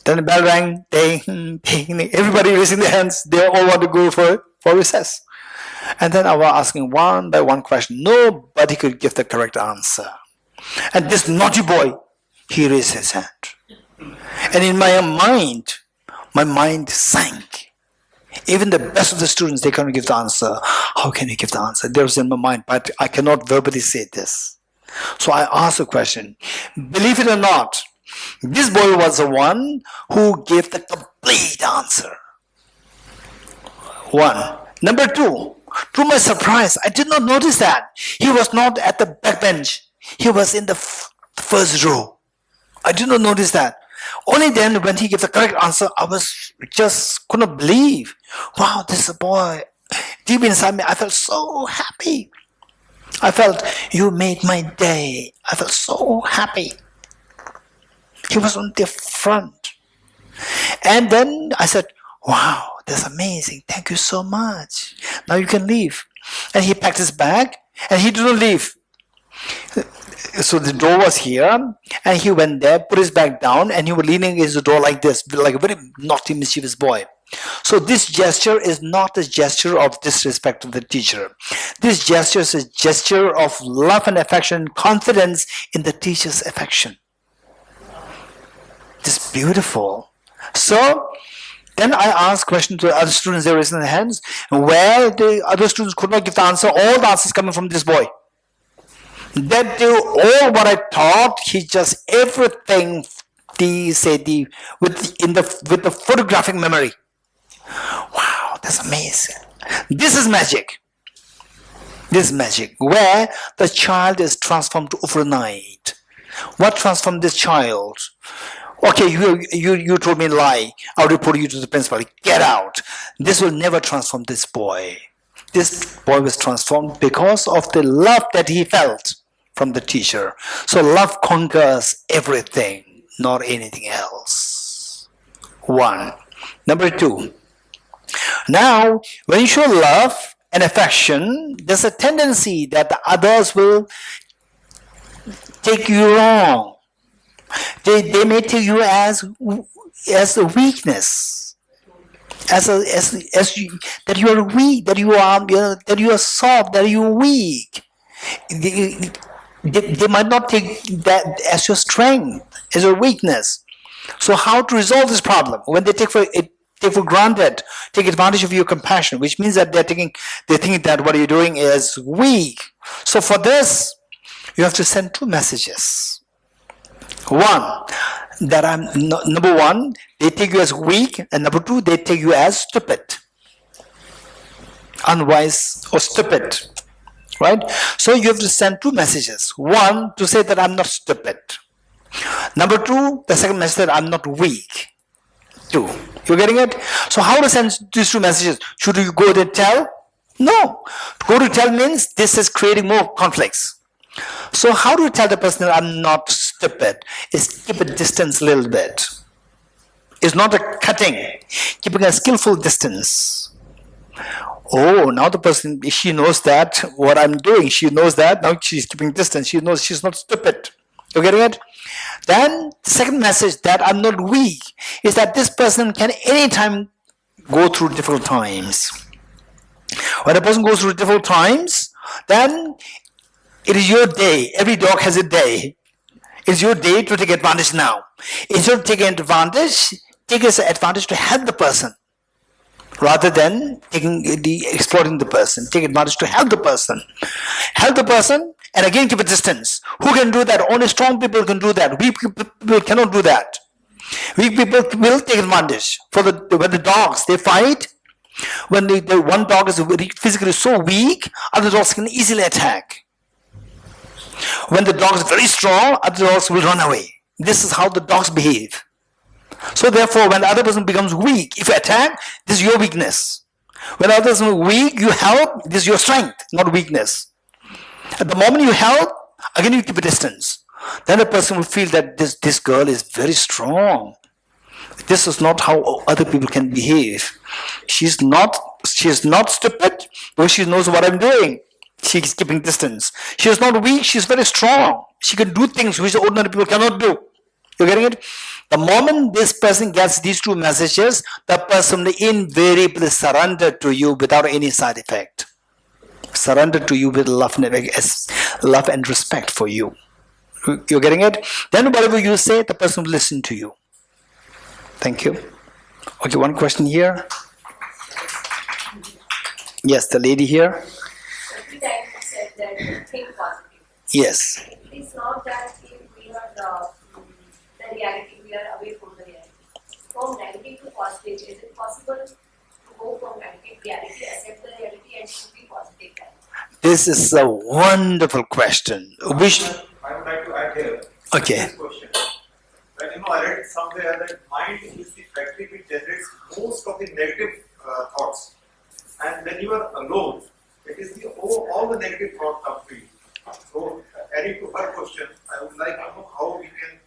Then the bell rang, ding, ding, everybody raising their hands. They all want to go for recess. And then I was asking one by one question. Nobody could give the correct answer. And this naughty boy, he raised his hand. And in my mind sank. Even the best of the students, they cannot give the answer. How can you give the answer? There's in my mind, but I cannot verbally say this. So I asked a question. Believe it or not, this boy was the one who gave the complete answer. One. Number two, to my surprise, I did not notice that. He was not at the back bench. He was in the first row. I did not notice that. Only then when he gave the correct answer, I was just couldn't believe. Wow, this is a boy. Deep inside me, I felt so happy. I felt, you made my day. I felt so happy. He was on the front. And then I said, wow, that's amazing. Thank you so much. Now you can leave. And he packed his bag and he didn't leave. So the door was here and he went there, put his bag down, and he was leaning against the door like this, like a very naughty, mischievous boy. So this gesture is not a gesture of disrespect of the teacher. This gesture is a gesture of love and affection, confidence in the teacher's affection. This is beautiful. So then I asked questions to the other students, they raised their hands, where the other students could not give the answer. All the answers coming from this boy. That do all what I taught, he just everything with the photographic memory. Wow, that's amazing. This is magic. This is magic, where the child is transformed overnight. What transformed this child? Okay, you told me a lie. I'll report you to the principal. Get out. This will never transform this boy. This boy was transformed because of the love that he felt from the teacher. So love conquers everything, not anything else. One. Number two. Now, when you show love and affection, there's a tendency that the others will take you wrong. They may take you as a weakness, that you are weak, that you are soft, that you are weak. They might not take that as your strength, as your weakness. So how to resolve this problem? When they take for granted, take advantage of your compassion, which means that they think that what you're doing is weak. So for this, you have to send two messages. One, that number one, they take you as weak, and number two, they take you as stupid, unwise or stupid, right? So you have to send two messages. One, to say that I'm not stupid. Number two, the second message, that I'm not weak. Two. You're getting it? So how to send these two messages? Should you go to tell? No. Go to tell means this is creating more conflicts. So how do you tell the person that I'm not stupid? Is keep a distance a little bit. It's not a cutting. Keeping a skillful distance. Oh, now the person, she knows that what I'm doing. She knows that. Now she's keeping distance. She knows she's not stupid. You getting it? Then the second message that I'm not weak is that this person can anytime go through difficult times. When a person goes through difficult times, then it is your day. Every dog has a day. It's your day to take advantage now. Instead of taking advantage, take as advantage to help the person rather than exploiting the person. Take advantage to help the person. Help the person and again keep a distance. Who can do that? Only strong people can do that. Weak people cannot do that. Weak people will take advantage. When the dogs, they fight, when the one dog is physically so weak, other dogs can easily attack. When the dog is very strong, other dogs will run away. This is how the dogs behave. So therefore, when the other person becomes weak, if you attack, this is your weakness. When the other person is weak, you help, this is your strength, not weakness. At the moment you help, again you keep a distance. Then the person will feel that this girl is very strong. This is not how other people can behave. She is not stupid because she knows what I'm doing. She is keeping distance. She is not weak, she is very strong. She can do things which ordinary people cannot do. You getting it? The moment this person gets these two messages, the person will invariably surrender to you without any side effect. Surrender to you with love and respect for you. You're getting it? Then whatever you say, the person will listen to you. Thank you. Okay, one question here. Yes, the lady here. Every time you said that think positive. Yes. It is not that if we are the reality, we are away from the reality. From negative to positive, is it possible to go from negative reality, accept the reality, and to be positive? This is a wonderful question. I would like to add here. Okay. This question. When I read somewhere that mind is the factory which generates most of the negative thoughts, and when you are alone, it is all the negative thoughts come to you. So, adding to her question, I would like to know how we can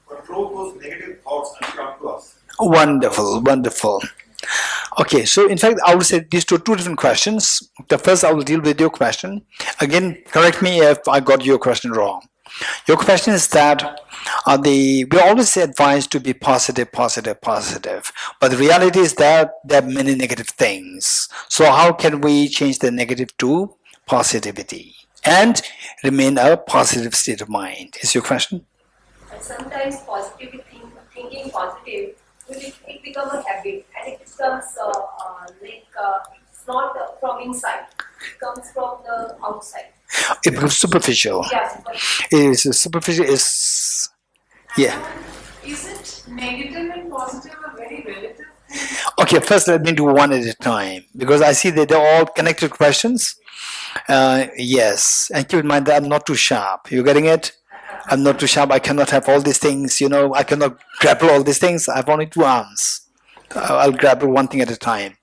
control those negative thoughts which come to us. Wonderful, wonderful. Okay, so in fact, I would say these two different questions. The first, I will deal with your question. Again, correct me if I got your question wrong. Your question is that we always advise to be positive, positive, positive. But the reality is that there are many negative things. So how can we change the negative to positivity and remain a positive state of mind? Is your question? And sometimes thinking positive, it becomes a habit, and it becomes it's not from inside, it comes from the outside. It becomes superficial. Yeah, Superficial is, yeah. Is it negative and positive a very relative thing? Okay, first let me do one at a time because I see that they're all connected questions. Yes, and keep in mind that I'm not too sharp. You getting it? I'm not too sharp. I cannot have all these things. I cannot grapple all these things. I have only two arms. I'll grapple one thing at a time.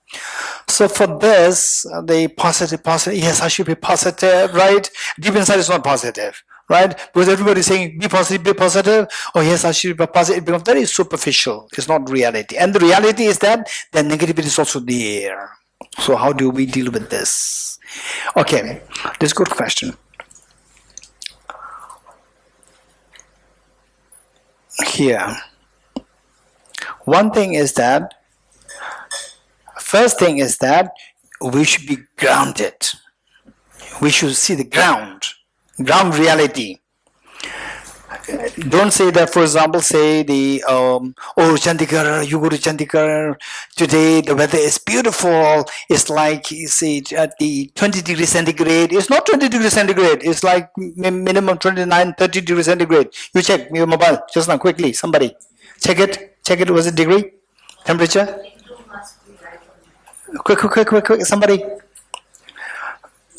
So for this, the positive, yes, I should be positive, right? Deep inside it's not positive, right? Because everybody is saying, be positive. Oh yes, I should be positive. It becomes very superficial. It's not reality. And the reality is that the negativity is also there. So how do we deal with this? Okay, this is a good question. Here. First thing is that we should be grounded. We should see the ground reality. Don't say that, for example, say Chandigarh, you go to Chandigarh, today the weather is beautiful, it's like, say, at the 20 degrees centigrade, it's not 20 degrees centigrade, it's like minimum 29, 30 degrees centigrade. You check your mobile, just now, quickly, somebody. Check it, was it degree? Temperature? Quick, somebody.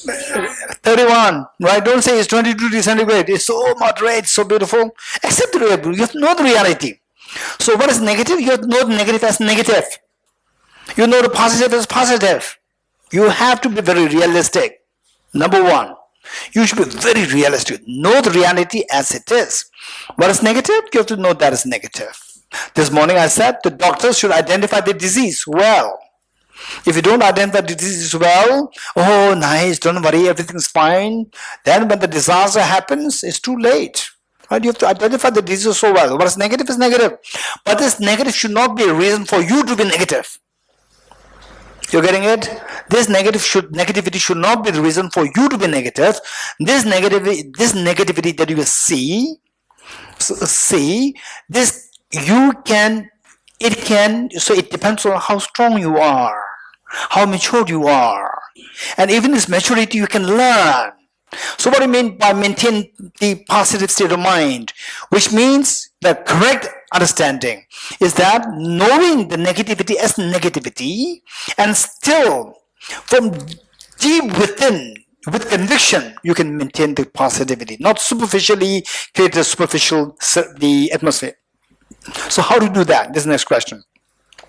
31, right? Don't say it's 22 degrees centigrade. It's so moderate, so beautiful. Accept the reality. You have to know the reality. So what is negative? You have to know the negative as negative. You know the positive as positive. You have to be very realistic. Number one, you should be very realistic. Know the reality as it is. What is negative? You have to know that is negative. This morning I said the doctors should identify the disease well. If you don't identify the disease well, oh nice, don't worry, everything's fine. Then when the disaster happens, it's too late. Right? You have to identify the disease so well. What is negative is negative. But this negative should not be a reason for you to be negative. You're getting it? This negativity should not be the reason for you to be negative. This negativity that you will see, this you can, it can, so it depends on how strong you are, how mature you are. And even this maturity you can learn. So what do you mean by maintain the positive state of mind? Which means the correct understanding is that knowing the negativity as negativity and still from deep within, with conviction, you can maintain the positivity, not superficially create a superficial the atmosphere. So how to do that? This is the next question.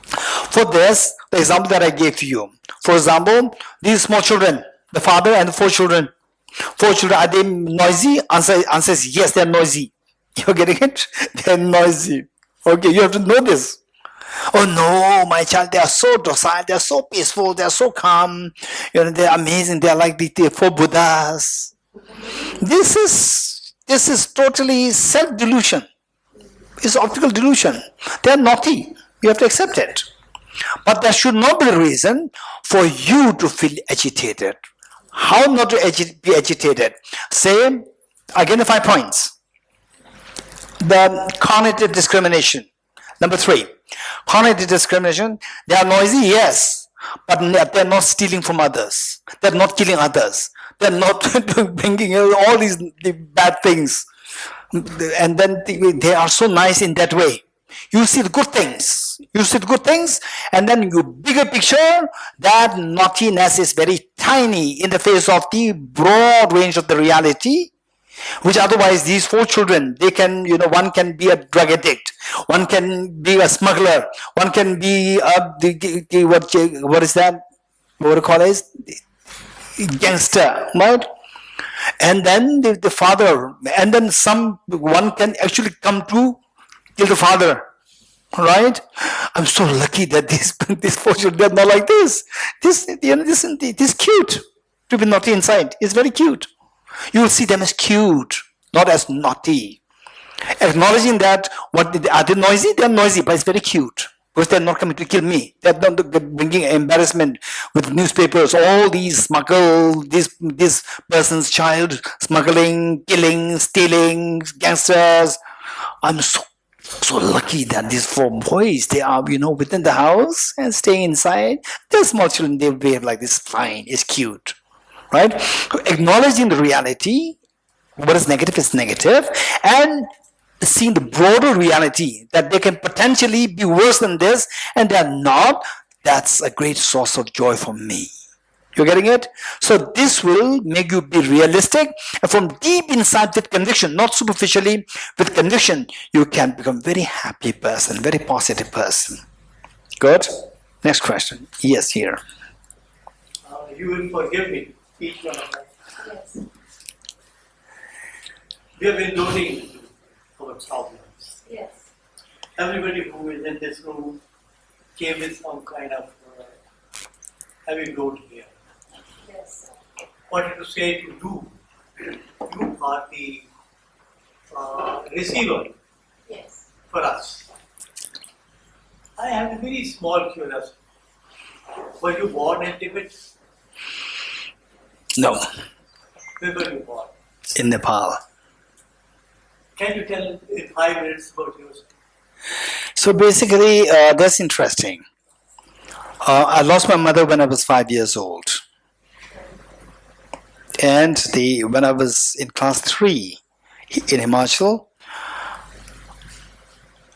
For this, the example that I gave to you. For example, these small children, the father and the four children. Four children, are they noisy? Answer is yes, they're noisy. You're getting it? They're noisy. Okay, you have to know this. Oh no, my child, they are so docile, they are so peaceful, they are so calm. You know, they're amazing. They are like the four Buddhas. This is totally self-delusion. It's optical delusion. They are naughty. You have to accept it. But that should not be the reason for you to feel agitated. How not to be agitated? Say, identify points. The cognitive discrimination. Number 3, cognitive discrimination. They are noisy, yes, but they're not stealing from others. They're not killing others. They're not bringing all these bad things. And then they are so nice in that way. You see the good things. You see the good things, and then you bigger picture, that naughtiness is very tiny in the face of the broad range of the reality, which otherwise these four children, they can, one can be a drug addict, one can be a smuggler, one can be what is that? What do you call it? Gangster, right? And then the father, and then one can actually come to kill the father. Right? I'm so lucky that these four children are not like this. This cute to be naughty inside. It's very cute. You will see them as cute, not as naughty. Acknowledging that are they noisy? They're noisy, but it's very cute. Because they're not coming to kill me. They're not bringing embarrassment with newspapers. All these smuggle, this person's child smuggling, killing, stealing, gangsters. I'm so lucky that these four boys, they are, within the house and staying inside. They're small children, they behave like this, fine, it's cute, right? Acknowledging the reality, what is negative, and seeing the broader reality that they can potentially be worse than this, and they're not, that's a great source of joy for me. You're getting it? So this will make you be realistic, and from deep inside with conviction, not superficially, with conviction, you can become very happy person, very positive person. Good? Next question. Yes, here. You will forgive me, each one of us. Yes. We have been loading our problems. Yes. Everybody who is in this room came with some kind of heavy load here. Yes. Wanted to say to you, you are the receiver Yes. for us. I have a very small curiosity. Were you born in Tibet? No, Where were you born? in Nepal. Can you tell in 5 minutes about yourself? So basically, that's interesting. I lost my mother when I was 5 years old. And when I was in class 3 in Himachal,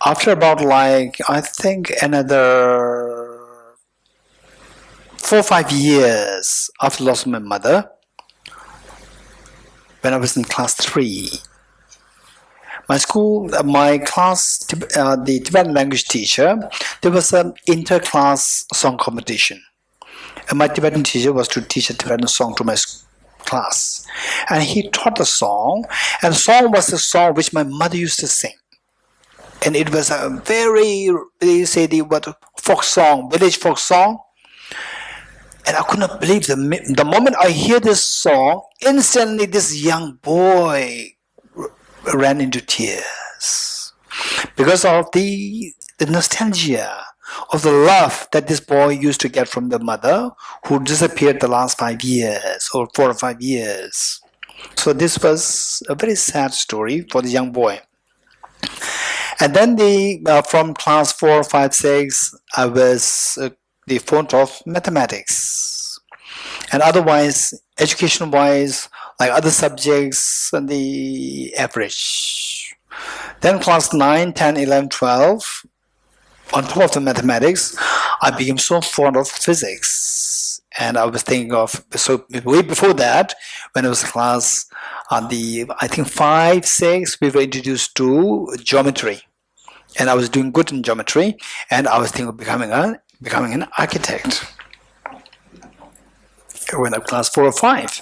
after about I think another 4 or 5 years after losing my mother, when I was in class 3, my class, the Tibetan language teacher, there was an inter-class song competition. And my Tibetan teacher was to teach a Tibetan song to my class. And he taught the song, and the song was the song which my mother used to sing. And it was a very, folk song, village folk song. And I could not believe the moment I hear this song, instantly this young boy ran into tears because of the nostalgia of the love that this boy used to get from the mother who disappeared the last 5 years or 4 or 5 years. So this was a very sad story for the young boy. And then from class 4, 5, 6, I was the font of mathematics. And otherwise, education-wise, like other subjects, and the average. Then class 9, 10, 11, 12, on top of the mathematics, I became so fond of physics. And I was thinking of, so way before that, when I was class on I think 5, 6, we were introduced to geometry. And I was doing good in geometry, and I was thinking of becoming an architect when I was class 4 or 5.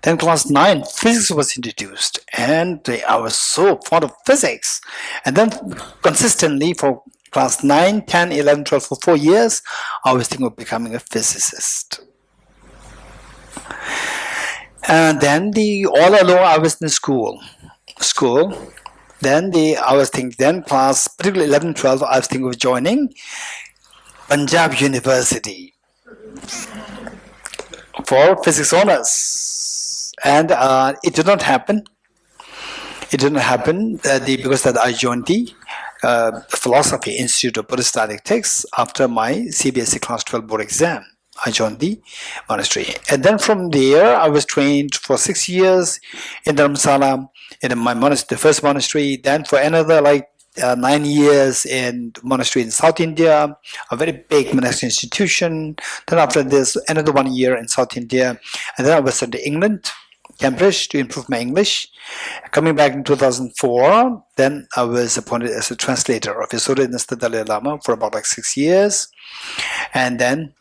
Then class 9, physics was introduced, and I was so fond of physics. And then consistently for class 9, 10, 11, 12, for 4 years, I was thinking of becoming a physicist. And then all along I was in school. Then I was thinking, then class, particularly 11, 12, I was thinking of joining Punjab University for physics honors. And it did not happen. It didn't happen because that I joined the Philosophy Institute of Buddhist Dialectics after my CBSE class 12 board exam. I joined the monastery. And then from there, I was trained for 6 years in Dharamsala, in my monastery, the first monastery. Then for another 9 years in monastery in South India, a very big monastic institution. Then after this, another 1 year in South India. And then I was sent to England, Cambridge, to improve my English. Coming back in 2004, then I was appointed as a translator of His Holiness the Dalai Lama for about 6 years. And then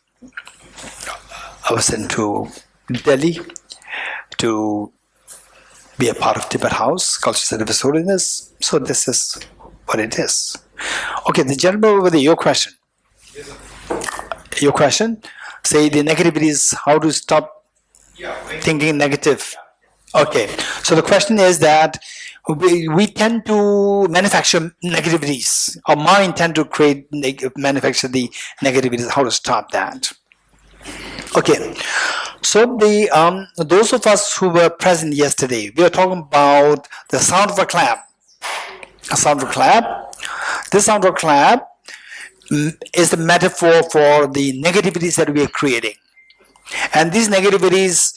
I was sent to Delhi to be a part of Tibet House, Culture Center of His Holiness. So this is what it is. Okay, the gentleman over there, your question. Your question? Say the negativity is how to stop thinking negative. Okay, so the question is that we tend to manufacture negativities. Our mind tend to manufacture the negativities. How to stop that? Okay, so those of us who were present yesterday, we were talking about the sound of a clap. A sound of a clap. This sound of a clap is the metaphor for the negativities that we are creating. And these negativities,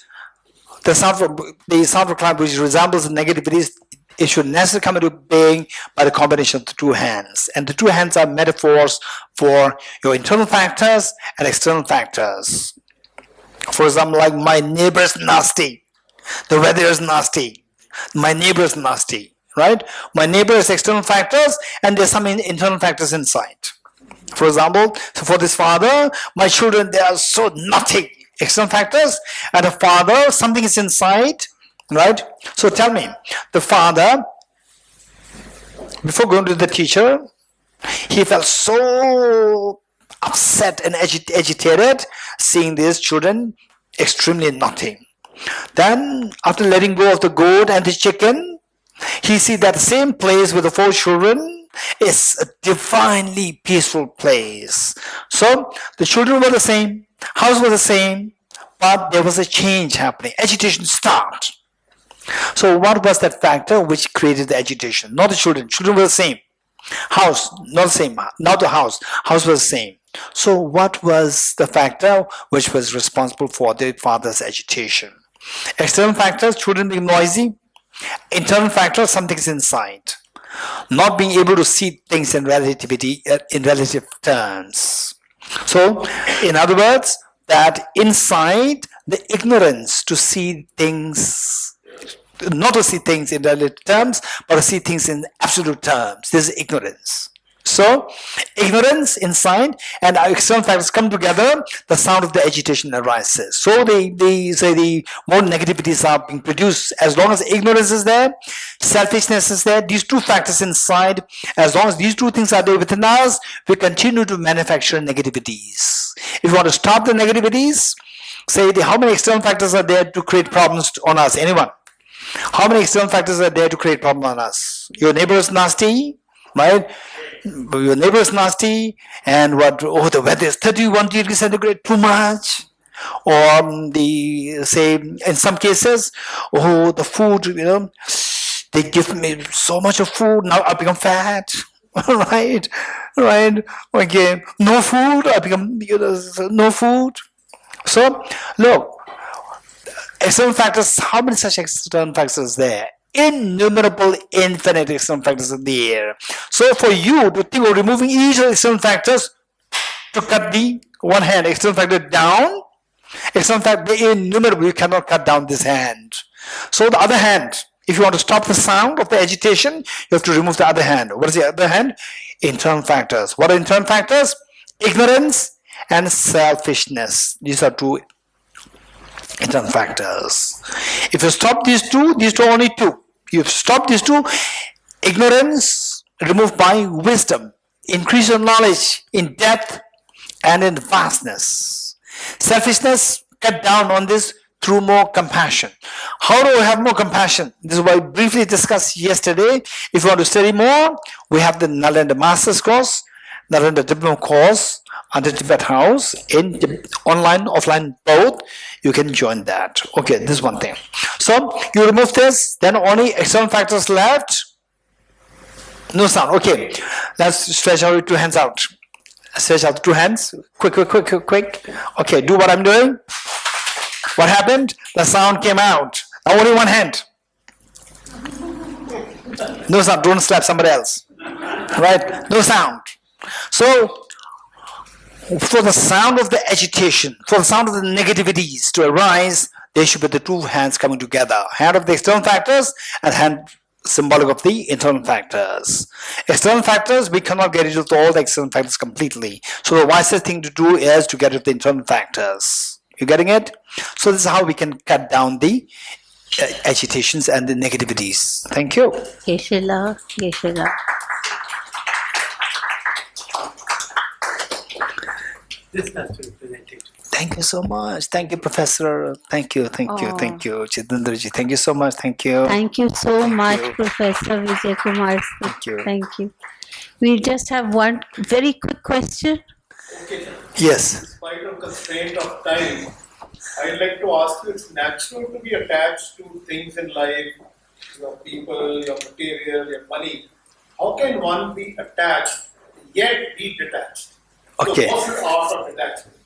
the sound of a clap which resembles the negativities, it should necessarily come into being by the combination of the two hands. And the two hands are metaphors for your internal factors and external factors. For example, like my neighbor is nasty, the weather is nasty, my neighbor is nasty, right? My neighbor is external factors and there's some internal factors inside. For example, so for this father, my children, they are so naughty, external factors, and the father, something is inside, right? So tell me, the father, before going to the teacher, he felt so upset and agitated seeing these children extremely naughty. Then after letting go of the goat and the chicken, he sees that the same place with the 4 children is a divinely peaceful place. So the children were the same, house was the same, but there was a change happening. Agitation started. So what was that factor which created the agitation? Not the children. Children were the same. House, not the same. Not the house. House was the same. So what was the factor which was responsible for the father's agitation? External factors, children being noisy. Internal factors, something's inside. Not being able to see things in relativity, in relative terms. So, in other words, that inside the ignorance to see things, not to see things in relative terms, but to see things in absolute terms. This is ignorance. So, ignorance inside and our external factors come together, the sound of the agitation arises. So, they say the more negativities are being produced. As long as ignorance is there, selfishness is there, these two factors inside, as long as these two things are there within us, we continue to manufacture negativities. If you want to stop the negativities, Say, how many external factors are there to create problems on us? Anyone? How many external factors are there to create problems on us? Your neighbor is nasty, right? Your neighbor is nasty, and what? Oh, the weather is 31 degrees centigrade, too much. Or the say, in some cases, oh, the food, they give me so much of food, now I become fat. Right, right, okay. No food, I become, no food. So, look, external factors, how many such external factors there? Innumerable, infinite external factors are there. So, for you to think of removing each of the external factors, to cut the one hand external factor down, external factor innumerable, you cannot cut down this hand. So, the other hand, if you want to stop the sound of the agitation, you have to remove the other hand. What is the other hand? Internal factors. What are internal factors? Ignorance and selfishness. These are two internal factors. If you stop these two are only two. You stop these two, ignorance removed by wisdom, increase your knowledge in depth and in vastness. Selfishness, cut down on this through more compassion. How do we have more compassion? This is what I briefly discussed yesterday. If you want to study more, we have the Nalanda Master's course, Nalanda Diploma course under Tibet House, in online, offline, both. You can join that. Okay, this is one thing. So you remove this, then only external factors left. No sound. Okay, let's stretch our two hands out. Stretch out two hands. Quick. Okay, do what I'm doing. What happened? The sound came out. Now only one hand. No sound. Don't slap somebody else. Right? No sound. So, for the sound of the agitation, for the sound of the negativities to arise, there should be the two hands coming together. Hand of the external factors and hand symbolic of the internal factors. External factors, we cannot get rid of all the external factors completely. So the wisest thing to do is to get rid of the internal factors. You getting it? So this is how we can cut down the agitations and the negativities. Thank you. Geshe-la, Geshe-la. This has to be presented. Thank you so much. Thank you, Professor. Thank you. Chandraji. Thank you so much. Thank you. Thank you so much, you. Professor Vijay Kumar. Thank you. Thank you. We just have one very quick question. Okay. Yes. Despite of constraint of time, I'd like to ask you, it's natural to be attached to things in life, your people, your material, your money. How can one be attached yet be detached? Okay. So what's the art of detachment?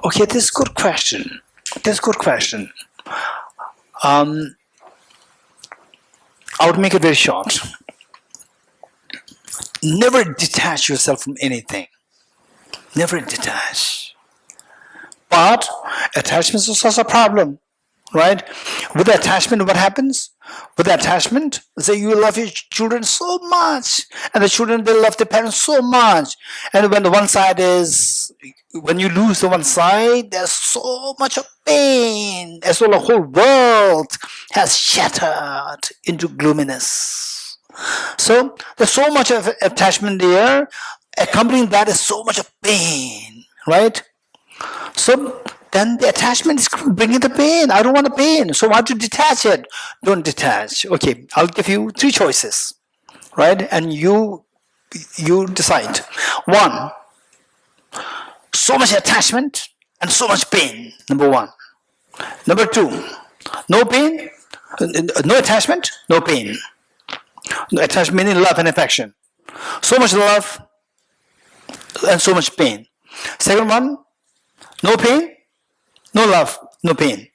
Okay, this is a good question. I would make it very short. Never detach yourself from anything. Never detach. But attachment is also a problem, right? With attachment, what happens? With attachment, say you love your children so much, and the children, they love their parents so much. And when the one side is, when you lose the one side, there's so much of pain, as though the whole world has shattered into gloominess. So there's so much of attachment there. Accompanying that is so much of pain, right? So then the attachment is bringing the pain. I don't want the pain. So I have to detach it. Don't detach. Okay, I'll give you three choices, right? And you decide. One, so much attachment and so much pain. Number one. Number two, no pain, no attachment, no pain. No attachment meaning love and affection. So much love and so much pain. Second one, no pain, no love, no pain.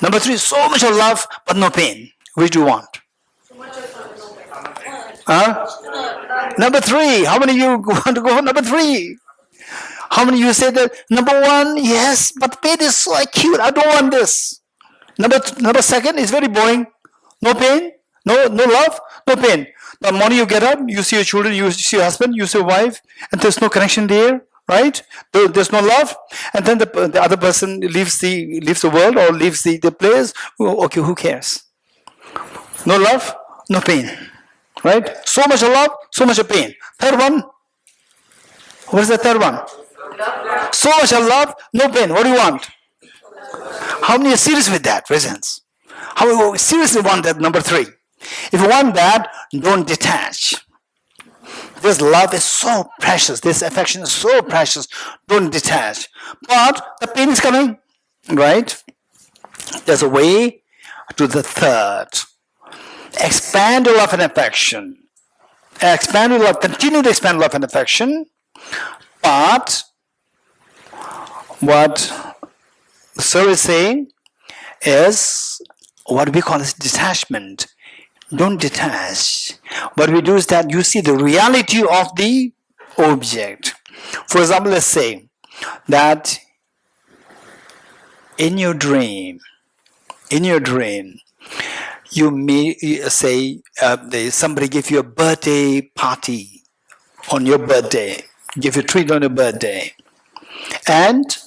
Number three, so much of love but no pain. Which do you want? Number three. How many of you want to go for number three? How many of you say that number one, yes, but pain is so acute. I don't want this. Number second is very boring. No pain, no love, no pain. The morning you get up, you see your children, you see your husband, you see your wife, and there's no connection there, right? There's no love, and then the other person leaves the world or leaves the place. Okay, who cares? No love, no pain, right? So much of love, so much of pain. Third one. What is the third one? So much of love, no pain. What do you want? How many are serious with that, presence? How many seriously want that? Number 3. If you want that, don't detach. This love is so precious. This affection is so precious. Don't detach. But the pain is coming, right? There's a way to the 3rd. Expand your love and affection. Expand your love. Continue to expand love and affection. But what the Sir is saying is what we call as detachment. Don't detach. What we do is that you see the reality of the object. For example, let's say that in your dream, you may say somebody give you a birthday party on your birthday, give you a treat on your birthday, and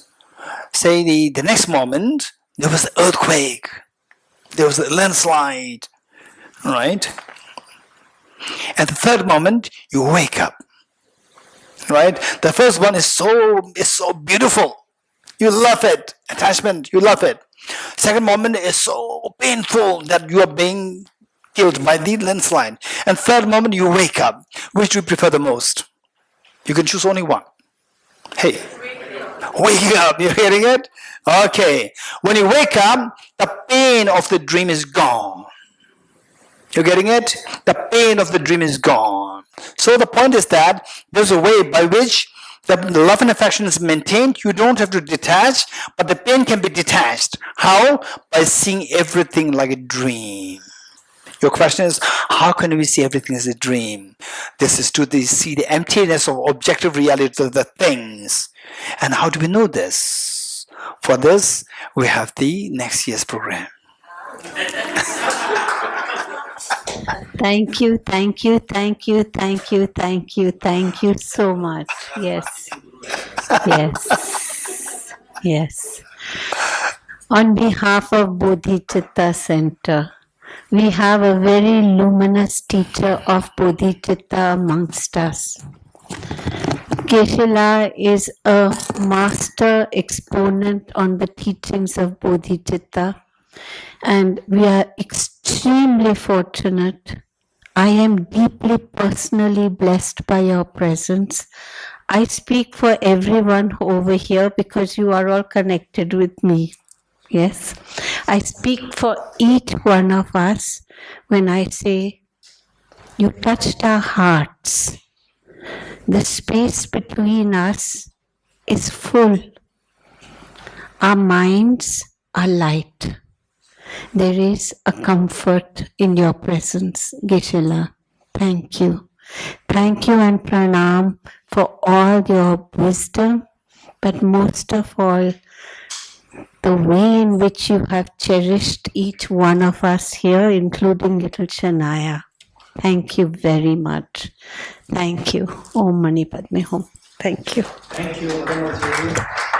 say the next moment there was an earthquake, there was a landslide, right? At the 3rd moment, you wake up, right? The first one is so beautiful. You love it. Attachment, you love it. Second moment is so painful that you are being killed by the landslide. And third moment, you wake up. Which do you prefer the most? You can choose only one. Hey, wake up. You're hearing it? Okay. When you wake up, the pain of the dream is gone. You're getting it? The pain of the dream is gone. So the point is that there's a way by which the love and affection is maintained. You don't have to detach, but the pain can be detached. How? By seeing everything like a dream. Your question is, how can we see everything as a dream? This is to see the emptiness of objective reality of the things. And how do we know this? For this, we have the next year's program. Thank you so much. Yes. On behalf of Bodhicitta Center, we have a very luminous teacher of Bodhicitta amongst us. Geshe is a master exponent on the teachings of Bodhicitta, and we are extremely fortunate. I am deeply personally blessed by your presence. I speak for everyone over here because you are all connected with me. Yes, I speak for each one of us when I say, you touched our hearts. The space between us is full. Our minds are light. There is a comfort in your presence, Geshe. Thank you. Thank you and pranam for all your wisdom, but most of all, the way in which you have cherished each one of us here, including little Shania. Thank you very much. Thank you. Om Mani Padme Hum. Thank you. Thank you, Kamal.